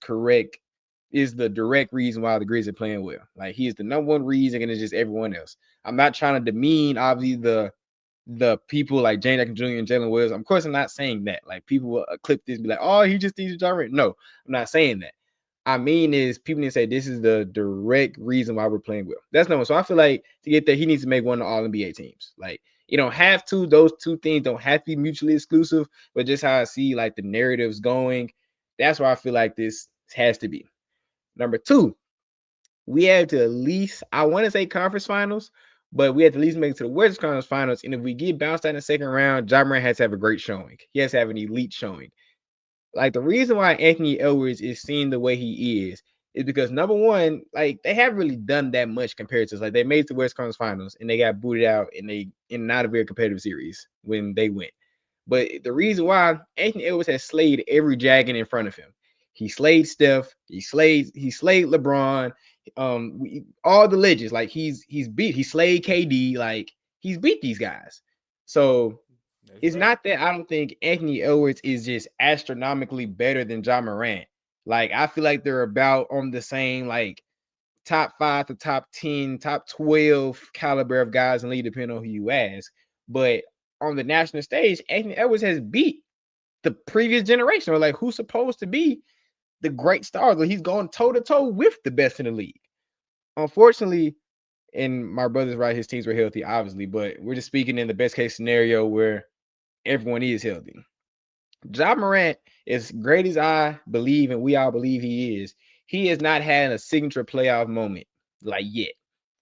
the direct reason why the Grizzlies are playing well. Like he is the number one reason, and it's just everyone else. I'm not trying to demean obviously the people like Jaren Jackson Jr. and Jalen Williams. Of course, I'm not saying that. Like people will clip this and be like, oh, he just needs Ja Morant. No, I'm not saying that. I mean is people need to say this is the direct reason why we're playing well. That's number one. So I feel like to get there, he needs to make one of the all NBA teams. Like you don't have to, those two things don't have to be mutually exclusive, but just how I see like the narratives going, that's why I feel like this has to be. Number two, we have to at least, I want to say conference finals, but we have to at least make it to the Western Conference finals. And if we get bounced out in the second round, Ja Morant has to have a great showing. He has to have an elite showing. Like the reason why Anthony Edwards is seen the way he is because number one, like they haven't really done that much compared to us. Like they made the West Conference Finals and they got booted out in not a very competitive series when they went. But the reason why Anthony Edwards has slayed every Dragon in front of him. He slayed Steph, he slayed LeBron, all the legends. Like he slayed KD, like he's beat these guys. So it's not that I don't think Anthony Edwards is just astronomically better than Ja Morant. Like I feel like they're about on the same like top 5 to top 10, top 12 caliber of guys in the league, depending on who you ask. But on the national stage, Anthony Edwards has beat the previous generation, or like who's supposed to be the great stars. Like he's going toe to toe with the best in the league. Unfortunately, and my brother's right, his teams were healthy, obviously, but we're just speaking in the best case scenario where everyone is healthy. Ja Morant, as great as I believe and we all believe he has not had a signature playoff moment like yet.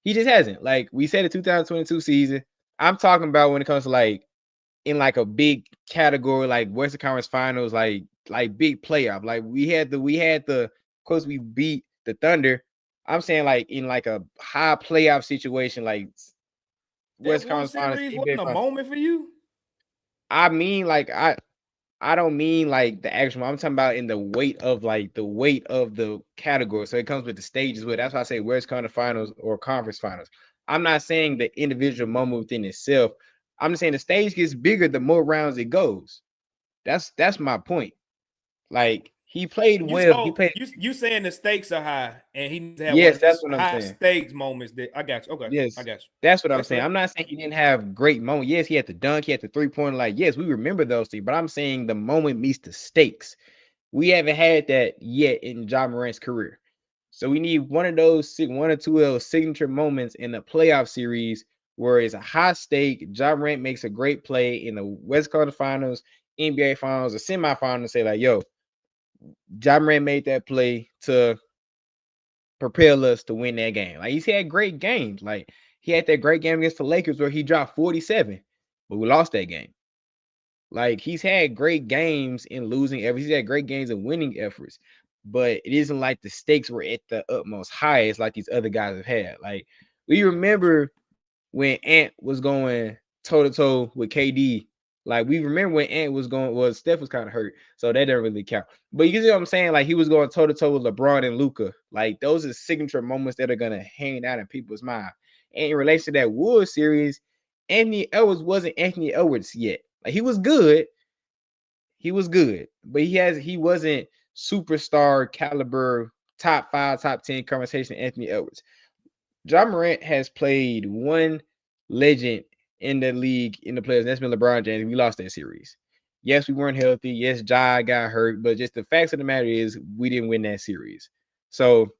He just hasn't. Like we said, the 2022 season. I'm talking about when it comes to like in like a big category, like Western Conference Finals, like big playoff. Like we had the, of course we beat the Thunder. I'm saying like in like a high playoff situation, like That Western one Conference Finals, series NBA wasn't a Finals. moment for you. I mean, like I don't mean like the actual. I'm talking about in the weight of the category. So it comes with the stages. But that's why I say West Conference Finals or Conference Finals. I'm not saying the individual moment within itself. I'm just saying the stage gets bigger the more rounds it goes. That's my point. Like he played well. He played. You saying the stakes are high, and he needs to have one Yes, of that's those what I'm high saying. stakes moments. That I got you. Okay, I Yes, got you. that's what I'm That's saying. fair. I'm not saying he didn't have great moments. Yes, he had the dunk, he had the 3-point. Like, yes, we remember those things. But I'm saying the moment meets the stakes. We haven't had that yet in Ja Morant's career. So we need one or two of those signature moments in the playoff series where it's a high stake. Ja Morant makes a great play in the West Coast Finals, NBA Finals, or semifinals. Say like, yo, Ja Morant made that play to propel us to win that game. Like he's had great games. Like he had that great game against the Lakers where he dropped 47, but we lost that game. Like he's had great games in losing efforts. He's had great games in winning efforts, but it isn't like the stakes were at the utmost highest like these other guys have had. Like we I got you. remember when Ant was going toe to toe with KD. Like we remember when Ant was going, well, Steph was kind of hurt, so that didn't really count. But you see what I'm saying? Like he was going toe to toe with LeBron and Luka. Like those are signature moments that are gonna hang out in people's mind. And in relation to that Wolves series, Anthony Edwards wasn't Anthony Edwards yet. Like he was good, but he wasn't superstar caliber, top 5, top 10 conversation Anthony Edwards. Ja Morant has played one legend in the league in the playoffs. That's been LeBron James. We lost that series. Yes, we weren't healthy. Yes, Ja got hurt, but just the facts of the matter is we didn't win that series. So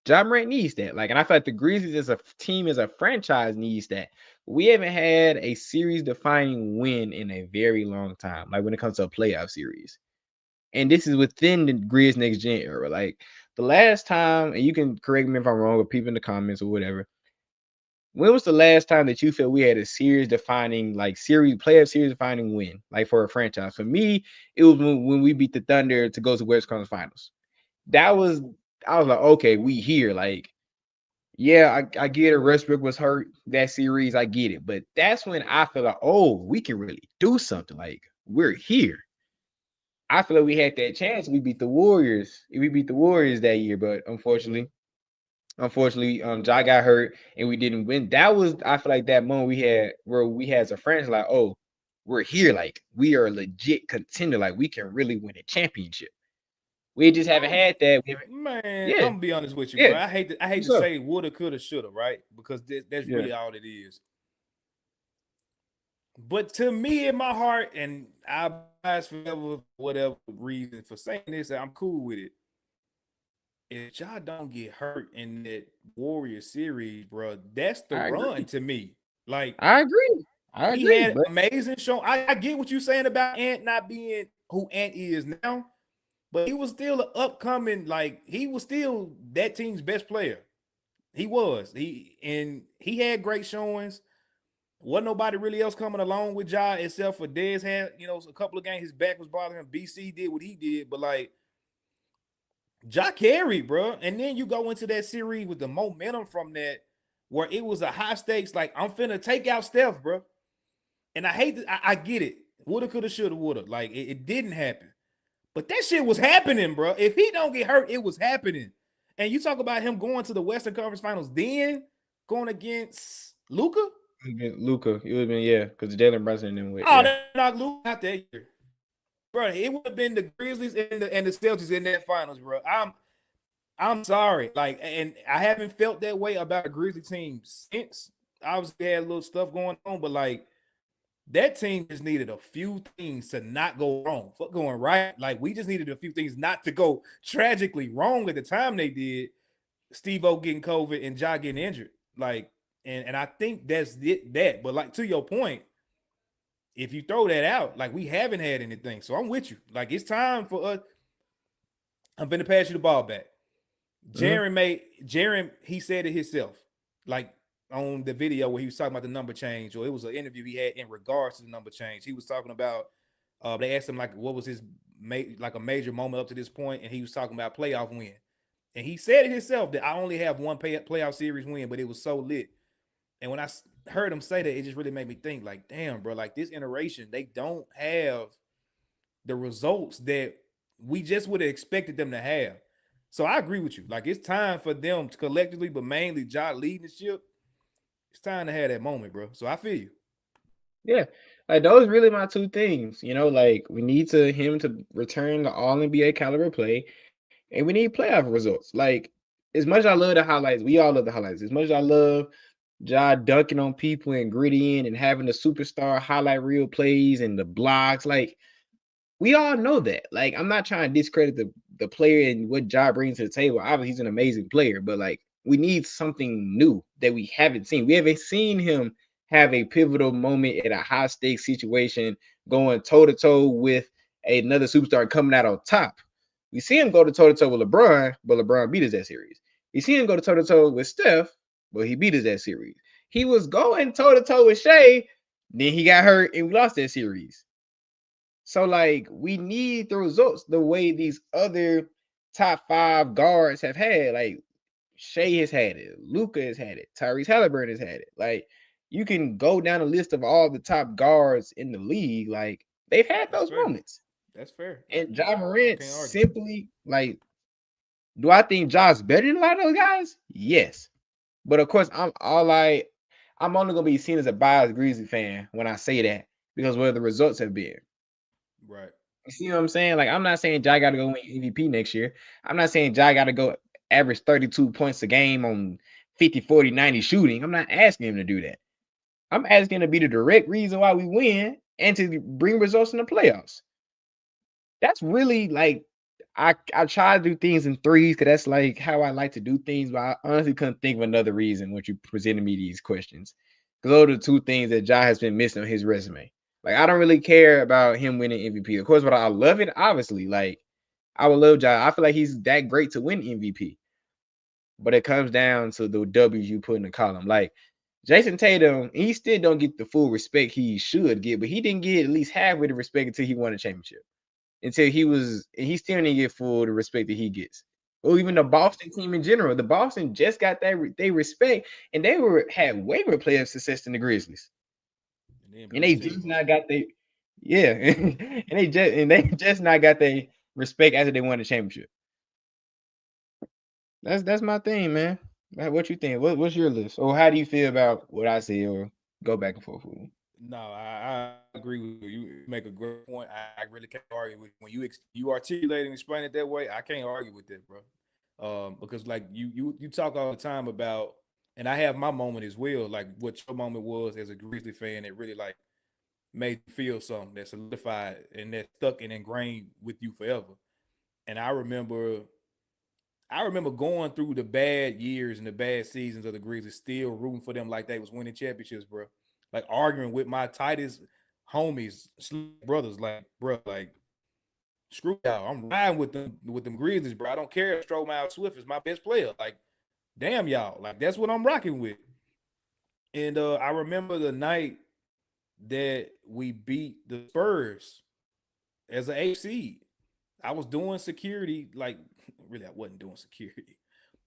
Ja Morant needs that. Like, and I feel like the Grizzlies as a team, as a franchise, needs that. We haven't had a series-defining win in a very long time. Like when it comes to a playoff series, and this is within the Grizz next gen era. Like the last time, and you can correct me if I'm wrong, or people in the comments or whatever. When was the last time that you felt we had a series-defining, like playoff series-defining win, like for a franchise? For me, it was when we beat the Thunder to go to West Conference Finals. I was like, okay, we here. Like, yeah, I get it. Westbrook was hurt that series. I get it. But that's when I feel like, oh, we can really do something. Like, we're here. I feel like we had that chance. We beat the Warriors. We beat the Warriors that year, but unfortunately, Ja got hurt and we didn't win. That was, I feel like, that moment we had where we had as a friends, like, oh, we're here. Like, we are a legit contender. Like, we can really win a championship. We just haven't had that. Man, Yeah. I'm gonna be honest with you, Yeah. bro. I hate to So, say woulda, coulda, shoulda, right? Because that's yeah. really all it is. But to me, in my heart, and I bias forever, whatever reason for saying this, I'm cool with it. If y'all don't get hurt in that Warrior series, bro, that's the I run agree. to me. Like, I agree. he had amazing show. I get what you're saying about Ant not being who Ant is now, but he was still an upcoming, like, he was still that team's best player. He was. He had great showings. Wasn't nobody really else coming along with Ja except for Dez had, a couple of games his back was bothering him. BC did what he did, but like Ja carried, bro. And then you go into that series with the momentum from that, where it was a high stakes, like, I'm finna take out Steph, bro. And I hate that. I get it. Woulda, coulda, shoulda, woulda. Like, it didn't happen. But that shit was happening, bro. If he don't get hurt, it was happening. And you talk about him going to the Western Conference Finals, then going against Luka. Luka, it would have been, yeah, because Jalen Brunson didn't win. Oh, Yeah. they knocked Luka out that year, bro. It would have been the Grizzlies and the Celtics in that finals, bro. I'm sorry, like, and I haven't felt that way about a Grizzly team since. Obviously, they had a little stuff going on, but like, that team just needed a few things to not go wrong. Fuck going right. Like, we just needed a few things not to go tragically wrong at the time they did. Steve-O getting COVID and Ja getting injured. Like, and I think that's it. But like, to your point, if you throw that out, like, we haven't had anything. So I'm with you. Like, it's time for us. I'm gonna pass you the ball back. Jaren, he said it himself. Like, on the video where he was talking about the number change, or it was an interview he had in regards to the number change. He was talking about, they asked him, like, what was his like a major moment up to this point, and he was talking about playoff win. And he said it himself that I only have one playoff series win, but it was so lit. And when I heard him say that, it just really made me think, like, damn, bro, like, this iteration, they don't have the results that we just would have expected them to have. So I agree with you. Like, it's time for them to collectively, but mainly Ja leading the ship. It's time to have that moment, bro. So I feel you. Yeah, like those really my two things. Like we need him to return to all NBA caliber play, and we need playoff results. Like, as much as I love the highlights, we all love the highlights. As much as I love Ja dunking on people and gritty in and having the superstar highlight reel plays and the blocks, like, we all know that. Like, I'm not trying to discredit the player and what Ja brings to the table. Obviously, he's an amazing player, but like, we need something new that we haven't seen. We haven't seen him have a pivotal moment in a high stakes situation, going toe to toe with another superstar coming out on top. We see him go to toe to toe with LeBron, but LeBron beat us that series. We see him go to toe to toe with Steph, but he beat us that series. He was going toe to toe with Shea, then he got hurt and we lost that series. So, like, we need the results the way these other top 5 guards have had. Like, Shea has had it, Luka has had it, Tyrese Halliburton has had it. Like, you can go down a list of all the top guards in the league. Like, they've had those moments. That's fair. And Ja Morant can't argue. simply, like, do I think Ja's better than a lot of those guys? Yes. But of course, I'm only gonna be seen as a biased Grizzly fan when I say that, because where the results have been. Right. You see what I'm saying? Like, I'm not saying Ja got to go win MVP next year. I'm not saying Ja got to go average 32 points a game on 50, 40, 90 shooting. I'm not asking him to do that. I'm asking to be the direct reason why we win and to bring results in the playoffs. That's really like I try to do things in threes because that's like how I like to do things, but I honestly couldn't think of another reason when you presented me these questions. Because those are the two things that Ja has been missing on his resume. Like I don't really care about him winning MVP. Of course, but I love it, obviously. Like I would love Ja. I feel like he's that great to win MVP. But it comes down to the W's you put in the column. Like Jason Tatum, he still don't get the full respect he should get, but he didn't get at least halfway the respect until he won a championship. Until he still didn't get full the respect that he gets. Or even the Boston team in general. The Boston just got they respect, and they had way more playoff success than the Grizzlies. And they just not got yeah, and they just not got their respect after they won the championship. That's my thing, man. What you think? What's your list? Or how do you feel about what I say? Or go back and forth with me? No, I agree with you. You make a great point. I really can't argue with when you articulate and explain it that way. I can't argue with that, bro. Because like you talk all the time about, and I have my moment as well. Like what your moment was as a Grizzly fan, it really like made you feel something that solidified and that stuck and ingrained with you forever. And I remember going through the bad years and the bad seasons of the Grizzlies, still rooting for them like they was winning championships, bro. Like arguing with my tightest homies, brothers, like, bro, like, screw y'all. I'm riding with them Grizzlies, bro. I don't care if Stromile Swift is my best player. Like, damn y'all. Like, that's what I'm rocking with. And I remember the night that we beat the Spurs as an 8 seed. I was doing security, like really I wasn't doing security.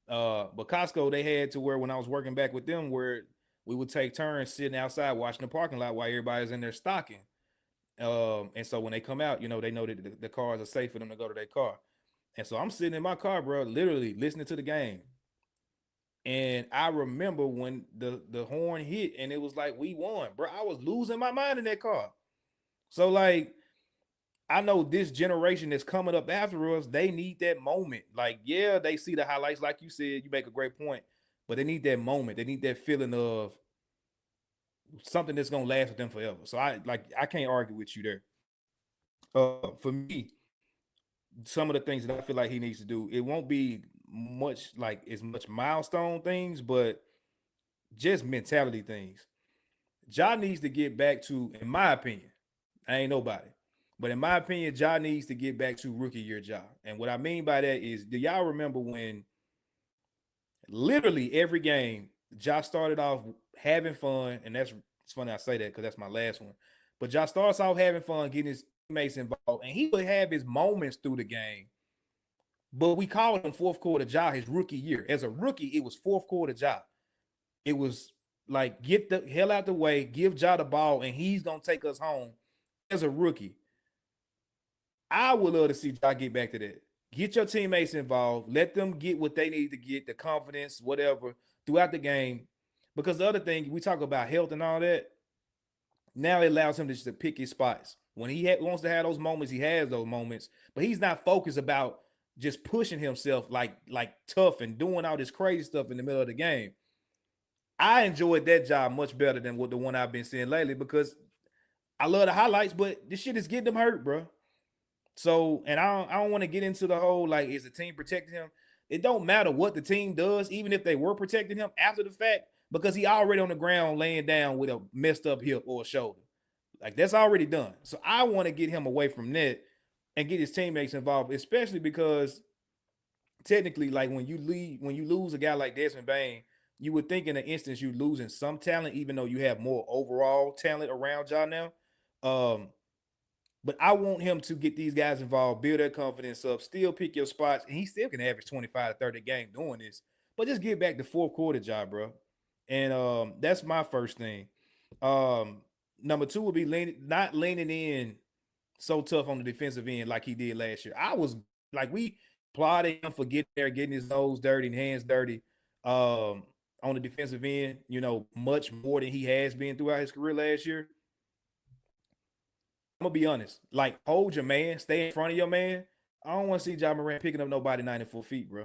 But Costco, they had to where when I was working back with them, where we would take turns sitting outside watching the parking lot while everybody's in there stocking. And so when they come out, they know that the cars are safe for them to go to their car. And so I'm sitting in my car, bro, literally listening to the game. And I remember when the horn hit and it was like we won, bro. I was losing my mind in that car. So like I know this generation that's coming up after us, they need that moment. Like, yeah, they see the highlights, like you said, you make a great point, but they need that moment. They need that feeling of something that's gonna last with them forever. So I can't argue with you there. For me, some of the things that I feel like he needs to do, it won't be much like as much milestone things, but just mentality things. Ja needs to get back to, in my opinion, I ain't nobody. But in my opinion, Ja needs to get back to rookie year Ja. And what I mean by that is, do y'all remember when literally every game, Ja started off having fun, and it's funny I say that because that's my last one. But Ja starts off having fun, getting his teammates involved, and he would have his moments through the game. But we called him fourth quarter Ja his rookie year. As a rookie, it was fourth quarter Ja. It was like, get the hell out the way, give Ja the ball, and he's gonna take us home as a rookie. I would love to see Ja get back to that. Get your teammates involved. Let them get what they need to get, the confidence, whatever, throughout the game. Because the other thing, we talk about health and all that. Now it allows him to just pick his spots. When he wants to have those moments, he has those moments. But he's not focused about just pushing himself like tough and doing all this crazy stuff in the middle of the game. I enjoyed that job much better than what the one I've been seeing lately because I love the highlights, but this shit is getting them hurt, bro. So, and I don't want to get into the whole like, is the team protecting him? It don't matter what the team does, even if they were protecting him after the fact, because he already on the ground laying down with a messed up hip or shoulder. Like that's already done. So I want to get him away from that and get his teammates involved, especially because technically, like when you lose a guy like Desmond Bane, you would think in an instance you're losing some talent, even though you have more overall talent around y'all now. But I want him to get these guys involved, build their confidence up, still pick your spots, and he still can average 25 to 30 game doing this. But just get back to fourth quarter job, bro. And that's my first thing. Number two would be not leaning in so tough on the defensive end like he did last year. I was like, we applauded him for getting his nose dirty and hands dirty on the defensive end, much more than he has been throughout his career last year. I'm gonna be honest. Like, hold your man, stay in front of your man. I don't want to see Ja Morant picking up nobody 94 feet, bro.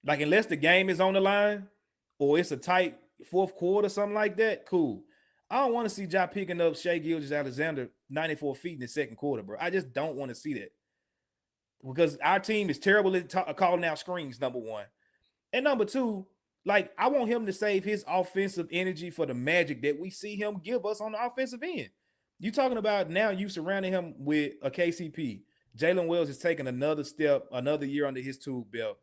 Like, unless the game is on the line or it's a tight fourth quarter, something like that, cool. I don't want to see Ja picking up Shea Gilgeous-Alexander 94 feet in the second quarter, bro. I just don't want to see that because our team is terrible at calling out screens, number one. And number two, like, I want him to save his offensive energy for the magic that we see him give us on the offensive end. You talking about now you surrounding him with a KCP. Jalen Wells is taking another step, another year under his tool belt.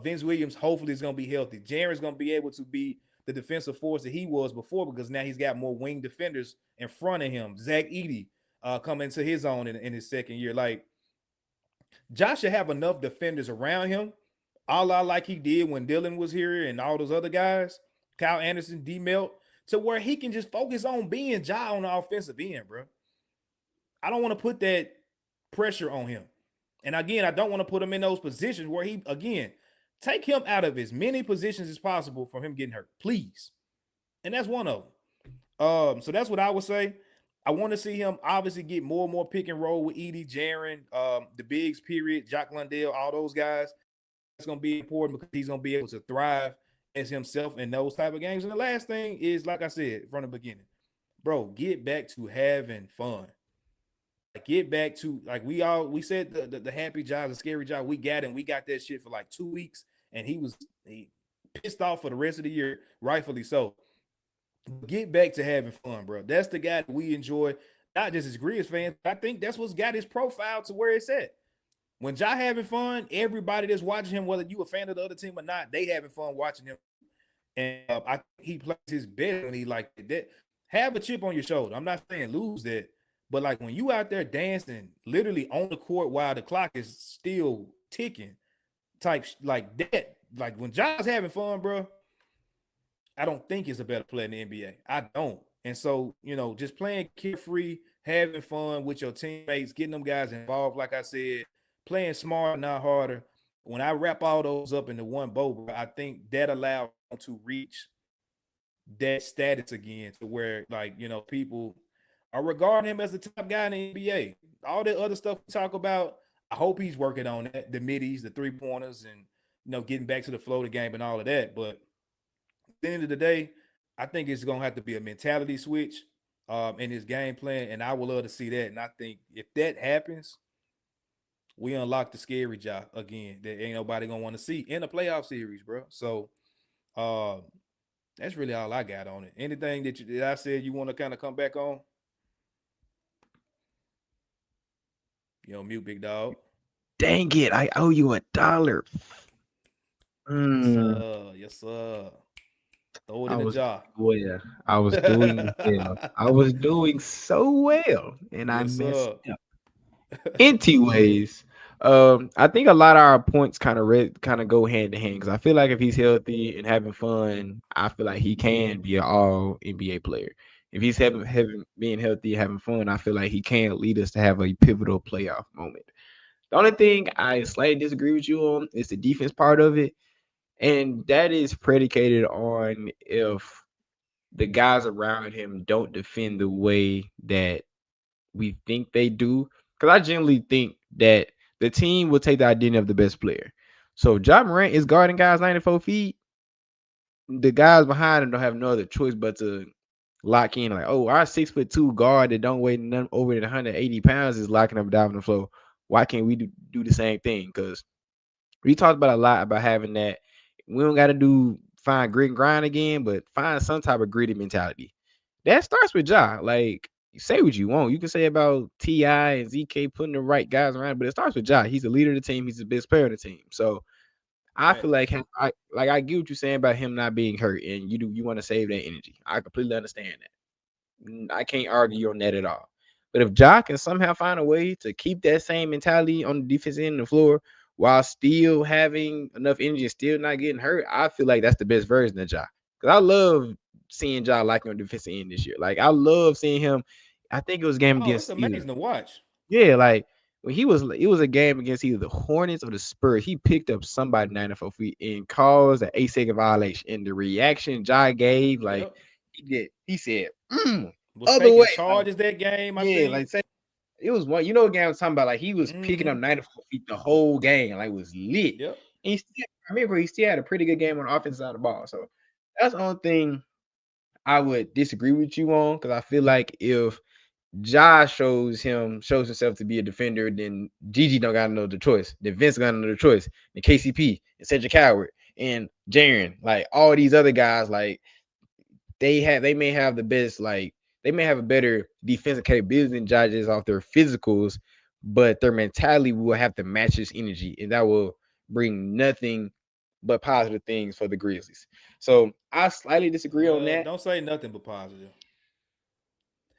Vince Williams hopefully is going to be healthy. Jaren's going to be able to be the defensive force that he was before because now he's got more wing defenders in front of him. Zach Edey coming to his own in his second year. Like, Josh should have enough defenders around him, a la like he did when Dylan was here and all those other guys, Kyle Anderson, D Melt, to where he can just focus on being Ja on the offensive end, bro. I don't want to put that pressure on him. And again, I don't want to put him in those positions where he, again, take him out of as many positions as possible from him getting hurt, please. And that's one of them. So that's what I would say. I want to see him obviously get more and more pick and roll with Edey, Jaren, the bigs, period, Jock Lundell, all those guys. That's going to be important because he's going to be able to thrive as himself in those type of games. And the last thing is, like I said from the beginning, bro, get back to having fun. Get back to, like, we said the happy job, the scary job. We got him. We got that shit for like 2 weeks, and he pissed off for the rest of the year, rightfully so. Get back to having fun, bro. That's the guy that we enjoy, not just as Grizz fans. I think that's what's got his profile to where it's at. When Ja having fun, everybody that's watching him, whether you a fan of the other team or not, they having fun watching him. And I think he plays his best when he like that. Have a chip on your shoulder. I'm not saying lose that. But, like, when you out there dancing literally on the court while the clock is still ticking type like that, like when Ja's having fun, bro, I don't think he's a better player in the NBA. I don't. And so, just playing carefree, having fun with your teammates, getting them guys involved, like I said, playing smart, not harder. When I wrap all those up into one bow, bro, I think that allowed him to reach that status again to where, like, people are regarding him as the top guy in the NBA. All that other stuff we talk about, I hope he's working on that, the middies, the three-pointers, and, getting back to the flow of the game and all of that. But at the end of the day, I think it's going to have to be a mentality switch in his game plan, and I would love to see that. And I think if that happens, we unlock the scary Ja again that ain't nobody going to want to see in a playoff series, bro. So that's really all I got on it. Anything that I said you want to kind of come back on? You mute, big dog. Dang it, I owe you $1. Yes, sir. Throw it in the was jar. well. I was doing well. I was doing so well, and I Yes, messed sir. up. Anyways, I think a lot of our points kind of go hand in hand because I feel like if he's healthy and having fun, I feel like he can be an all NBA player. If he's being healthy, having fun, I feel like he can lead us to have a pivotal playoff moment. The only thing I slightly disagree with you on is the defense part of it. And that is predicated on if the guys around him don't defend the way that we think they do. Because I generally think that the team will take the identity of the best player. So Ja Morant is guarding guys 94 feet. The guys behind him don't have no other choice but to lock in. Like, oh, our 6'2" guard that don't weigh none over 180 pounds is locking up down the floor. Why can't we do the same thing? Because we talked about a lot about having that. We don't got to find grit and grind again, but find some type of gritty mentality. That starts with Ja. Like, you say what you want. You can say about T.I. and ZK putting the right guys around, but it starts with Ja. He's the leader of the team. He's the best player of the team. So I feel like I get what you're saying about him not being hurt, and you want to save that energy. I completely understand that. I can't argue on that at all. But if Ja can somehow find a way to keep that same mentality on the defense end of the floor while still having enough energy and still not getting hurt, I feel like that's the best version of Ja. Because I love seeing Ja like on the defensive end this year. Like, I love seeing him. I think it was a game It's against amazing to watch. yeah, like when it was a game against either the Hornets or the Spurs. He picked up somebody 94 feet and caused an 8-second violation. And the reaction Ja gave, like, Yep. he said, Was other taking way. charges that game, I Yeah, think. like say it was one. You know what game I was talking about? Like, he was picking up 94 feet the whole game. Like, it was lit. Yep. And I remember he still had a pretty good game on the offensive side of the ball. So That's the only thing I would disagree with you on, because I feel like if Ja shows himself to be a defender, then Gigi don't got another choice. Then Vince got another choice. And KCP and Cedric Howard and Jaren, like all these other guys, like they may have the best, like they may have a better defensive capability than judges off their physicals, but their mentality will have to match his energy, and that will bring nothing but positive things for the Grizzlies. So I slightly disagree on that. Don't say nothing but positive.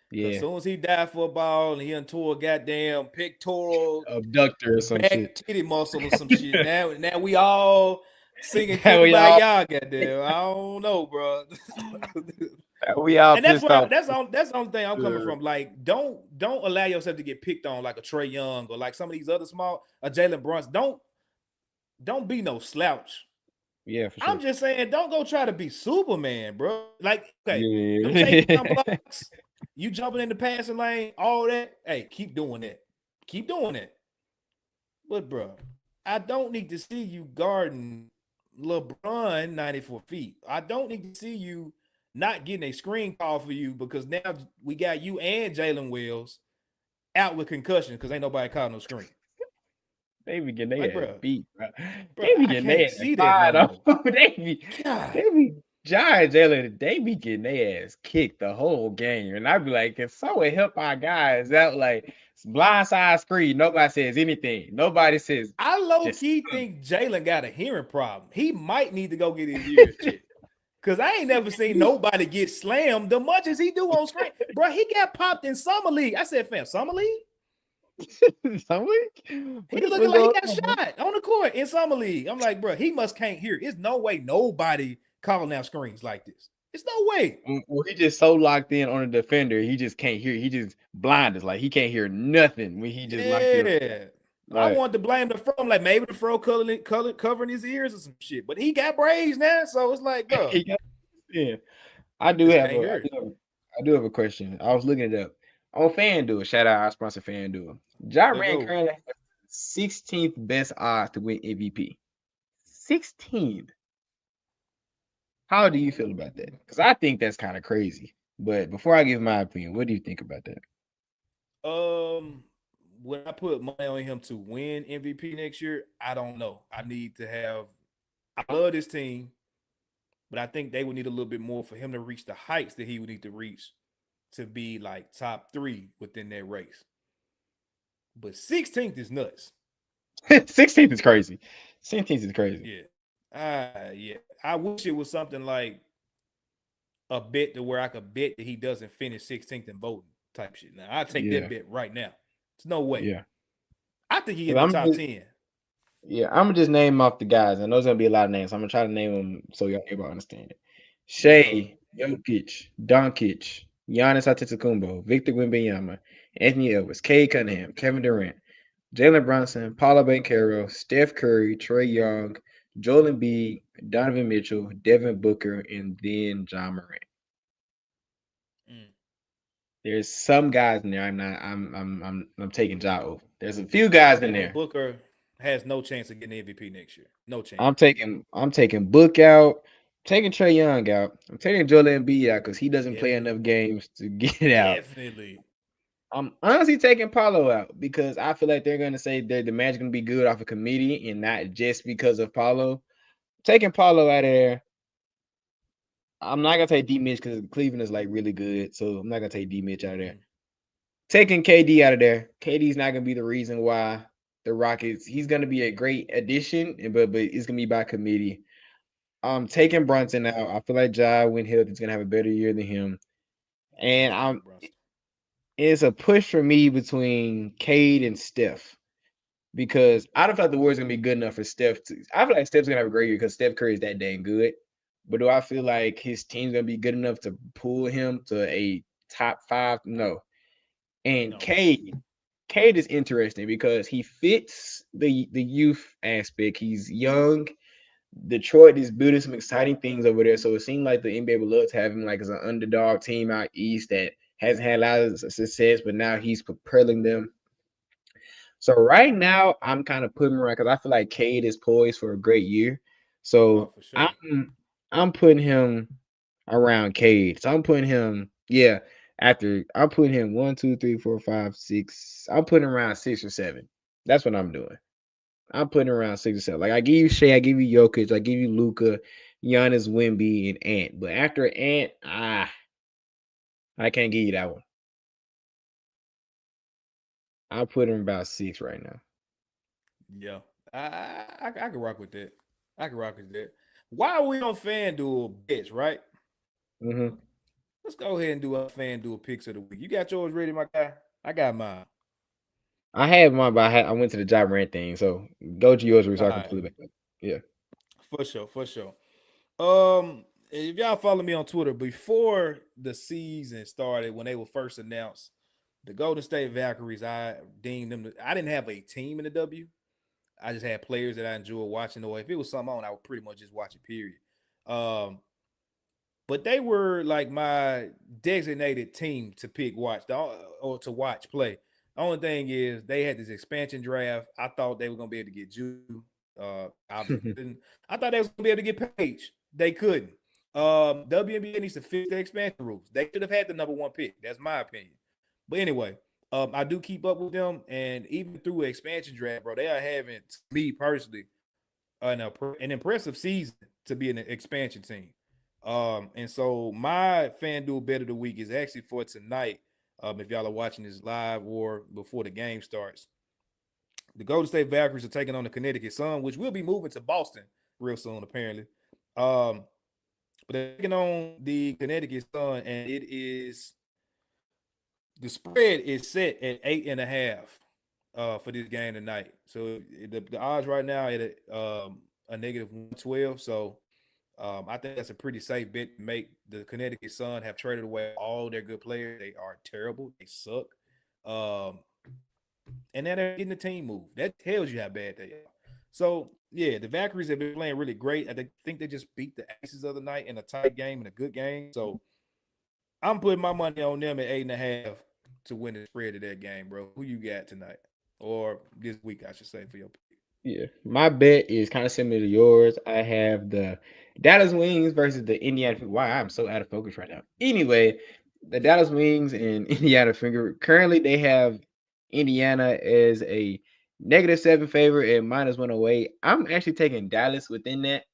Cause Yeah, soon as he died for a ball and he untore a goddamn pectoral abductor or some back shit. titty muscle or some shit. Now we all singing Now we Kumbaya, all goddamn. I don't know, bro. we all And that's pissed what off. that's the only thing I'm coming Uh, from. Like, don't allow yourself to get picked on like a Trey Young or like some of these other small Jalen Brunson. Don't be no slouch. Yeah, for I'm sure. just saying, don't go try to be Superman, bro. Like, okay, them taking Yeah. some blocks, you jumping in the passing lane, all that. Hey, keep doing that. Keep doing that. But, bro, I don't need to see you guarding LeBron 94 feet. I don't need to see you not getting a screen call for you because now we got you and Jalen Wells out with concussion because ain't nobody calling no screen. They be getting Like, their ass bro, beat, bro. bro, They be I getting their can't ass see that no tied more. up. They God. be Giant Jalen, they be getting their ass kicked the whole game. And I be like, can someone help our guys out? Like, it's blindside screen. Nobody says anything. Nobody says I low just key think Jalen got a hearing problem. He might need to go get his ears checked. Cause I ain't never seen nobody get slammed the much as he do on screen. Bro, he got popped in Summer League. I said, fam, Summer League? something. He What the looking fuck like he going got on, man? shot on the court in Summer League. I'm like, bro, he must can't hear. There's no way nobody calling out screens like this. It's no way. Well, he just so locked in on the defender, he just can't hear. He just blind us. Like he can't hear nothing when he just locked in. Yeah. I Like wanted to blame the fro. I'm like, maybe the fro covering his ears or some shit. But he got braids now. So it's like, bro, he got yeah. he just can't hear it. I do have a question. I was looking it up on FanDuel. Shout out our sponsor FanDuel. Ja Let's Morant go. currently has 16th best odds to win MVP. 16th. How do you feel about that? Because I think that's kind of crazy. But before I give my opinion, what do you think about that? When I put money on him to win MVP next year, I don't know. I love this team, but I think they would need a little bit more for him to reach the heights that he would need to reach to be like top 3 within that race. But 16th is nuts. 16th is crazy. 16th is crazy. Yeah. Yeah. I wish it was something like a bet to where I could bet that he doesn't finish 16th in voting type shit. Now I'll take Yeah. that bet right now. There's no way. Yeah. I think he 'Cause in the I'm top just 10. Yeah, I'm gonna just name off the guys. I know there's gonna be a lot of names. I'm gonna try to name them so y'all everybody understand it. Let's go. Shea, Jokic, Doncic, Giannis Antetokounmpo, Victor Wembanyama, Anthony Edwards, Cade Cunningham, Kevin Durant, Jalen Brunson, Paolo Banchero, Steph Curry, Trae Young, Joel Embiid, Donovan Mitchell, Devin Booker, and then Ja Morant. Mm. There's some guys in there. I'm taking Ja over. There's a few guys in Devin there. Booker has no chance of getting MVP next year. No chance. I'm taking Book out, taking Trae Young out. I'm taking Joel Embiid out because he doesn't play Definitely. enough games to get it out. Definitely. I'm honestly taking Paulo out because I feel like they're gonna say that the Magic gonna be good off a committee and not just because of Paulo. Taking Paulo out of there. I'm not gonna take D Mitch because Cleveland is like really good, so I'm not gonna take D Mitch out of there. Mhm. Taking KD out of there. KD's not gonna be the reason why the Rockets. He's gonna be a great addition, but it's gonna be by committee. I'm taking Brunson out. I feel like Ja, when healthy, is gonna have a better year than him. And Definitely, Brunson. it's a push for me between Cade and Steph because I don't feel like the Warriors gonna be good enough for Steph to. I feel like Steph's gonna have a great year because Steph Curry is that dang good. But do I feel like his team's gonna be good enough to pull him to a top 5? No. And No. Cade is interesting because he fits the youth aspect. He's young. Detroit is building some exciting things over there. So it seemed like the NBA would love to have him like as an underdog team out east that hasn't had a lot of success, but now he's propelling them. So right now, I'm kind of putting him around because I feel like Cade is poised for a great year. Oh, So for sure. I'm putting him around Cade. So I'm putting him, after I'm putting him 1, 2, 3, 4, 5, 6. I'm putting him around 6 or 7. That's what I'm doing. I'm putting around 6 or 7. Like I give you Shea, I give you Jokic, I give you Luka, Giannis, Wemby, and Ant. But after Ant, I can't give you that one. I'll put him about 6 right now. Yeah, I can rock with that. I can rock with that. Why are we on FanDuel bets, right? Mm-hmm. Let's go ahead and do our FanDuel picks of the week. You got yours ready, my guy? I got mine. I had mine, but I went to the Ja Morant thing. So go to yours so All I can right, pull it back up. Yeah. for sure, for sure. If y'all follow me on Twitter, before the season started, when they were first announced, the Golden State Valkyries, I deemed them. I didn't have a team in the W. I just had players that I enjoyed watching, or if it was something on, I would pretty much just watch it. Period. Um, but they were like my designated team to pick, or to watch play. The only thing is they had this expansion draft. I thought they were gonna be able to get Jew. Obviously, couldn't. I thought they was gonna be able to get Page. They couldn't. WNBA needs to fix their expansion rules. They should have had the number one pick. That's my opinion. But anyway, I do keep up with them, and even through expansion draft, bro, they are having, to me personally, an impressive season to be an expansion team. And so my FanDuel bet of the week is actually for tonight. If y'all are watching this live or before the game starts, the Golden State Valkyries are taking on the Connecticut Sun, which will be moving to Boston real soon, apparently. But they're taking on the Connecticut Sun, and the spread is set at 8.5 for this game tonight. So the odds right now at a negative 112. So I think that's a pretty safe bet to make. The Connecticut Sun have traded away all their good players. They are terrible. They suck. And now they're getting the team moved. That tells you how bad they are. So yeah, the Valkyries have been playing really great. I think they just beat the Aces the other night in a tight game and a good game. So I'm putting my money on them at 8.5 to win the spread of that game, bro. Who you got tonight? Or this week, I should say, for your pick. Yeah, my bet is kind of similar to yours. I have the Dallas Wings versus the Indiana. Why I'm so out of focus right now. Anyway, the Dallas Wings and Indiana Finger. Currently, they have Indiana as a -7 favorite and -108. I'm actually taking Dallas within that.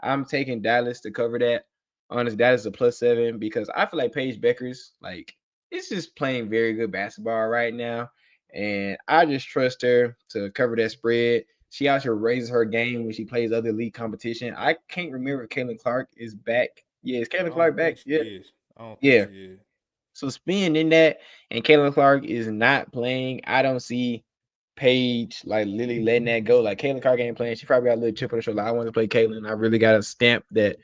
I'm taking Dallas to cover that. Honest, Dallas is a +7 because I feel like Paige Becker's like it's just playing very good basketball right now, and I just trust her to cover that spread. She also raises her game when she plays other league competition. I can't remember if Caitlin Clark is back. Yeah, is I Caitlin Clark don't back? think she Yeah. is. I don't think Yeah. she is. So spin in that, and Caitlin Clark is not playing. I don't see Paige like Lily letting that go. Like Caitlin Clark ain't playing. She probably got a little chip on her shoulder. I want to play Caitlin. I really got a stamp that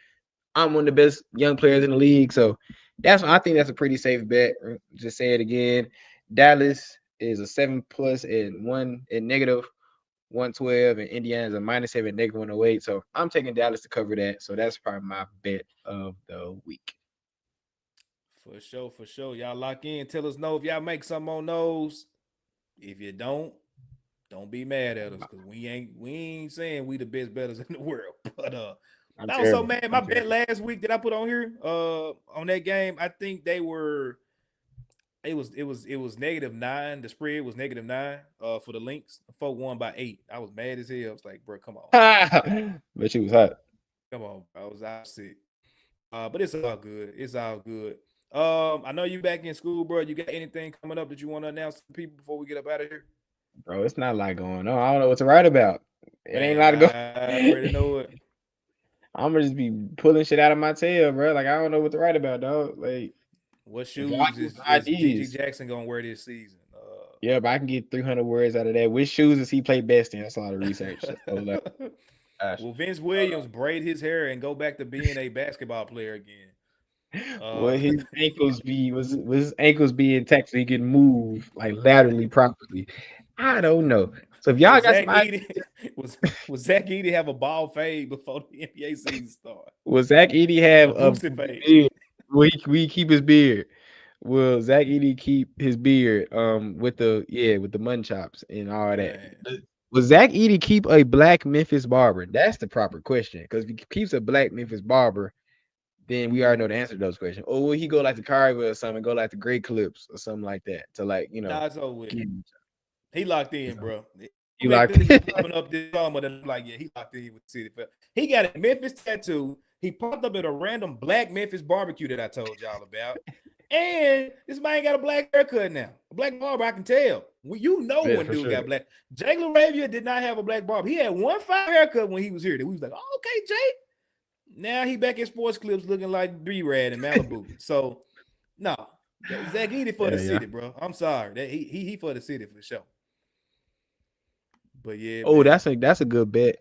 I'm one of the best young players in the league. So I think that's a pretty safe bet. Just say it again. Dallas is a 7+ and one at -112, and Indiana is a -7, -108. So I'm taking Dallas to cover that. So that's probably my bet of the week. For sure, for sure. Y'all lock in. Tell us know if y'all make something on those. If you don't be mad at us because we ain't saying we the best betters in the world. But I'm I was so terrible. mad. My I'm bet terrible. last week that I put on here on that game, I think they were it was -9. The spread was -9 for the Lynx. The folk won by 8. I was mad as hell. I was like, bro, come on. But she was hot. Come on, bro. I was out sick. But it's all good. It's all good. I know you back in school, bro. You got anything coming up that you want to announce to people before we get up out of here? Bro, it's not a lot going on. I don't know what to write about. It ain't a Man, lot to go. I already know it. I'm gonna just be pulling shit out of my tail, bro. Like I don't know what to write about, dog. Like What if y'all shoes get some is GG ideas, Jackson gonna wear this season? yeah, but I can get 300 words out of that. Which shoes does he play best in? That's a lot of research. So, hold up. Gosh. Will Vince Williams braid his hair and go back to being a basketball player again? Will his ankles be was his ankles be intact so he can move like laterally properly? I don't know. So if y'all Was got some Zach ideas, Edey was Zach Edey have a ball fade before the NBA season started? will Zach Edey A have a boosted fade. beard? Will we keep his beard? Will Zach Edey keep his beard with the mutton chops and all that? Man. Will Zach Edey keep a black Memphis barber? That's the proper question. Because if he keeps a black Memphis barber, then we already know the answer to those questions. Or will he go like the Carver or something, go like the Great Clips or something like that to like, you know, Nah, it's over with. get- He locked in, bro. He locked in. Coming up this summer, then I'm like, yeah, he locked in with the city. He got a Memphis tattoo. He popped up at a random black Memphis barbecue that I told y'all about. And this man got a black haircut now. A black barber, I can tell. Well, you know Yeah, when for dude sure. got black. Jay LaRavia did not have a black barber. He had one fire haircut when he was here. That we was like, oh, okay, Jay. Now he back in sports clips looking like B-Rad in Malibu. So, no. Zach Edey for the city, bro. I'm sorry. That he for the city for sure. But yeah. Oh, man. that's a good bet.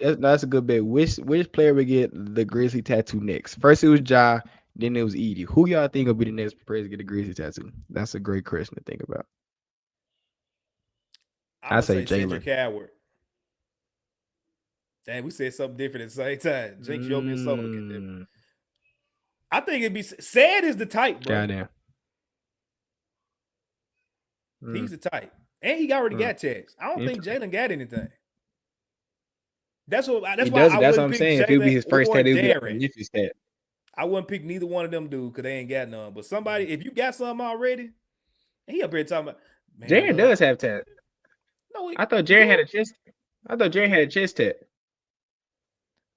That's a good bet. Which player would get the Grizzly tattoo next? First it was Ja, then it was Edey. Who y'all think will be the next player to get a Grizzly tattoo? That's a great question to think about. I say Jalen. Cedric Howard. Dang, we said something different at the same time. Jinx, you owe me a soda. Get that. I think it'd be sad is the type, bro. Goddamn. He's the type. And he already got tags. I don't think Jalen got anything. That's why I'm saying. If it would be his first tattoo, it would be Memphis tat. I wouldn't pick neither one of them dudes because they ain't got none. But somebody, if you got something already, and he up here talking about, man, Jaren does have tat. No, I thought Jaren had a chest. I thought Jaren had a chest tat.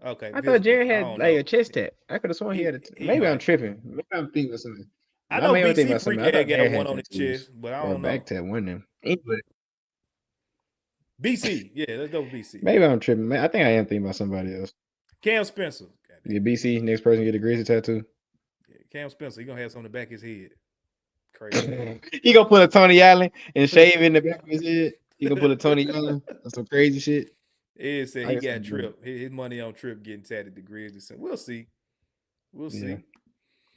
Okay. I thought Jaren had like a chest tat. I could have sworn he had a maybe I'm tripping. Maybe I'm thinking of something. I know BC Freak had got one on his chest, but I don't know. Back tat one of them. Anyway. BC. Yeah, let's go with BC. Maybe I'm tripping. I think I am thinking about somebody else. Cam Spencer. Yeah, BC, next person get a Grizzly tattoo. Yeah, Cam Spencer, he gonna have something in the back of his head. Crazy. He gonna put a Tony Allen and shave in the back of his head. He gonna put a Tony Allen or some crazy shit. It said he got Trip. His money on Trip getting tatted to Grizzlies. We'll see. We'll see.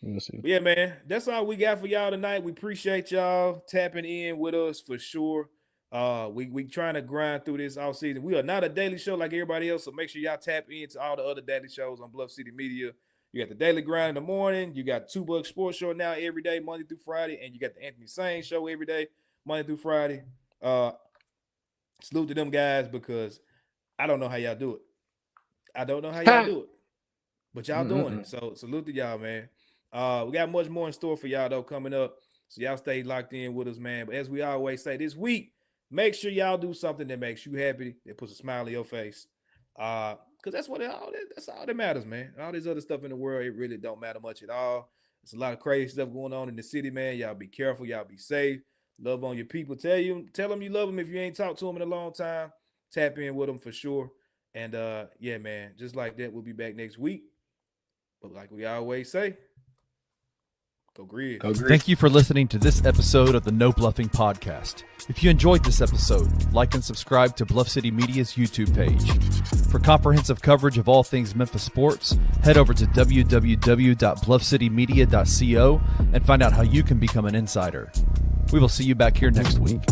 We'll see. But yeah, man, that's all we got for y'all tonight. We appreciate y'all tapping in with us for sure. We trying to grind through this all season. We are not a daily show like everybody else, so make sure y'all tap into all the other daily shows on Bluff City Media. You got the Daily Grind in the morning. You got $2 Sports Show now every day, Monday through Friday, and you got the Anthony Sane Show every day, Monday through Friday. Salute to them guys because I don't know how y'all do it. I don't know how y'all do it, but y'all doing it. So salute to y'all, man. We got much more in store for y'all though coming up. So y'all stay locked in with us, man. But as we always say, this week, make sure y'all do something that makes you happy, that puts a smile on your face. Because that's all that matters, man. All this other stuff in the world, it really don't matter much at all. There's a lot of crazy stuff going on in the city, man. Y'all be careful. Y'all be safe. Love on your people. Tell them you love them if you ain't talked to them in a long time. Tap in with them for sure. And yeah, man, just like that, we'll be back next week. But like we always say, go Grizz. Go Grizz. Thank you for listening to this episode of the No Bluffing Podcast. If you enjoyed this episode, like and subscribe to Bluff City Media's YouTube page. For comprehensive coverage of all things Memphis sports, head over to www.bluffcitymedia.co and find out how you can become an insider. We will see you back here next week.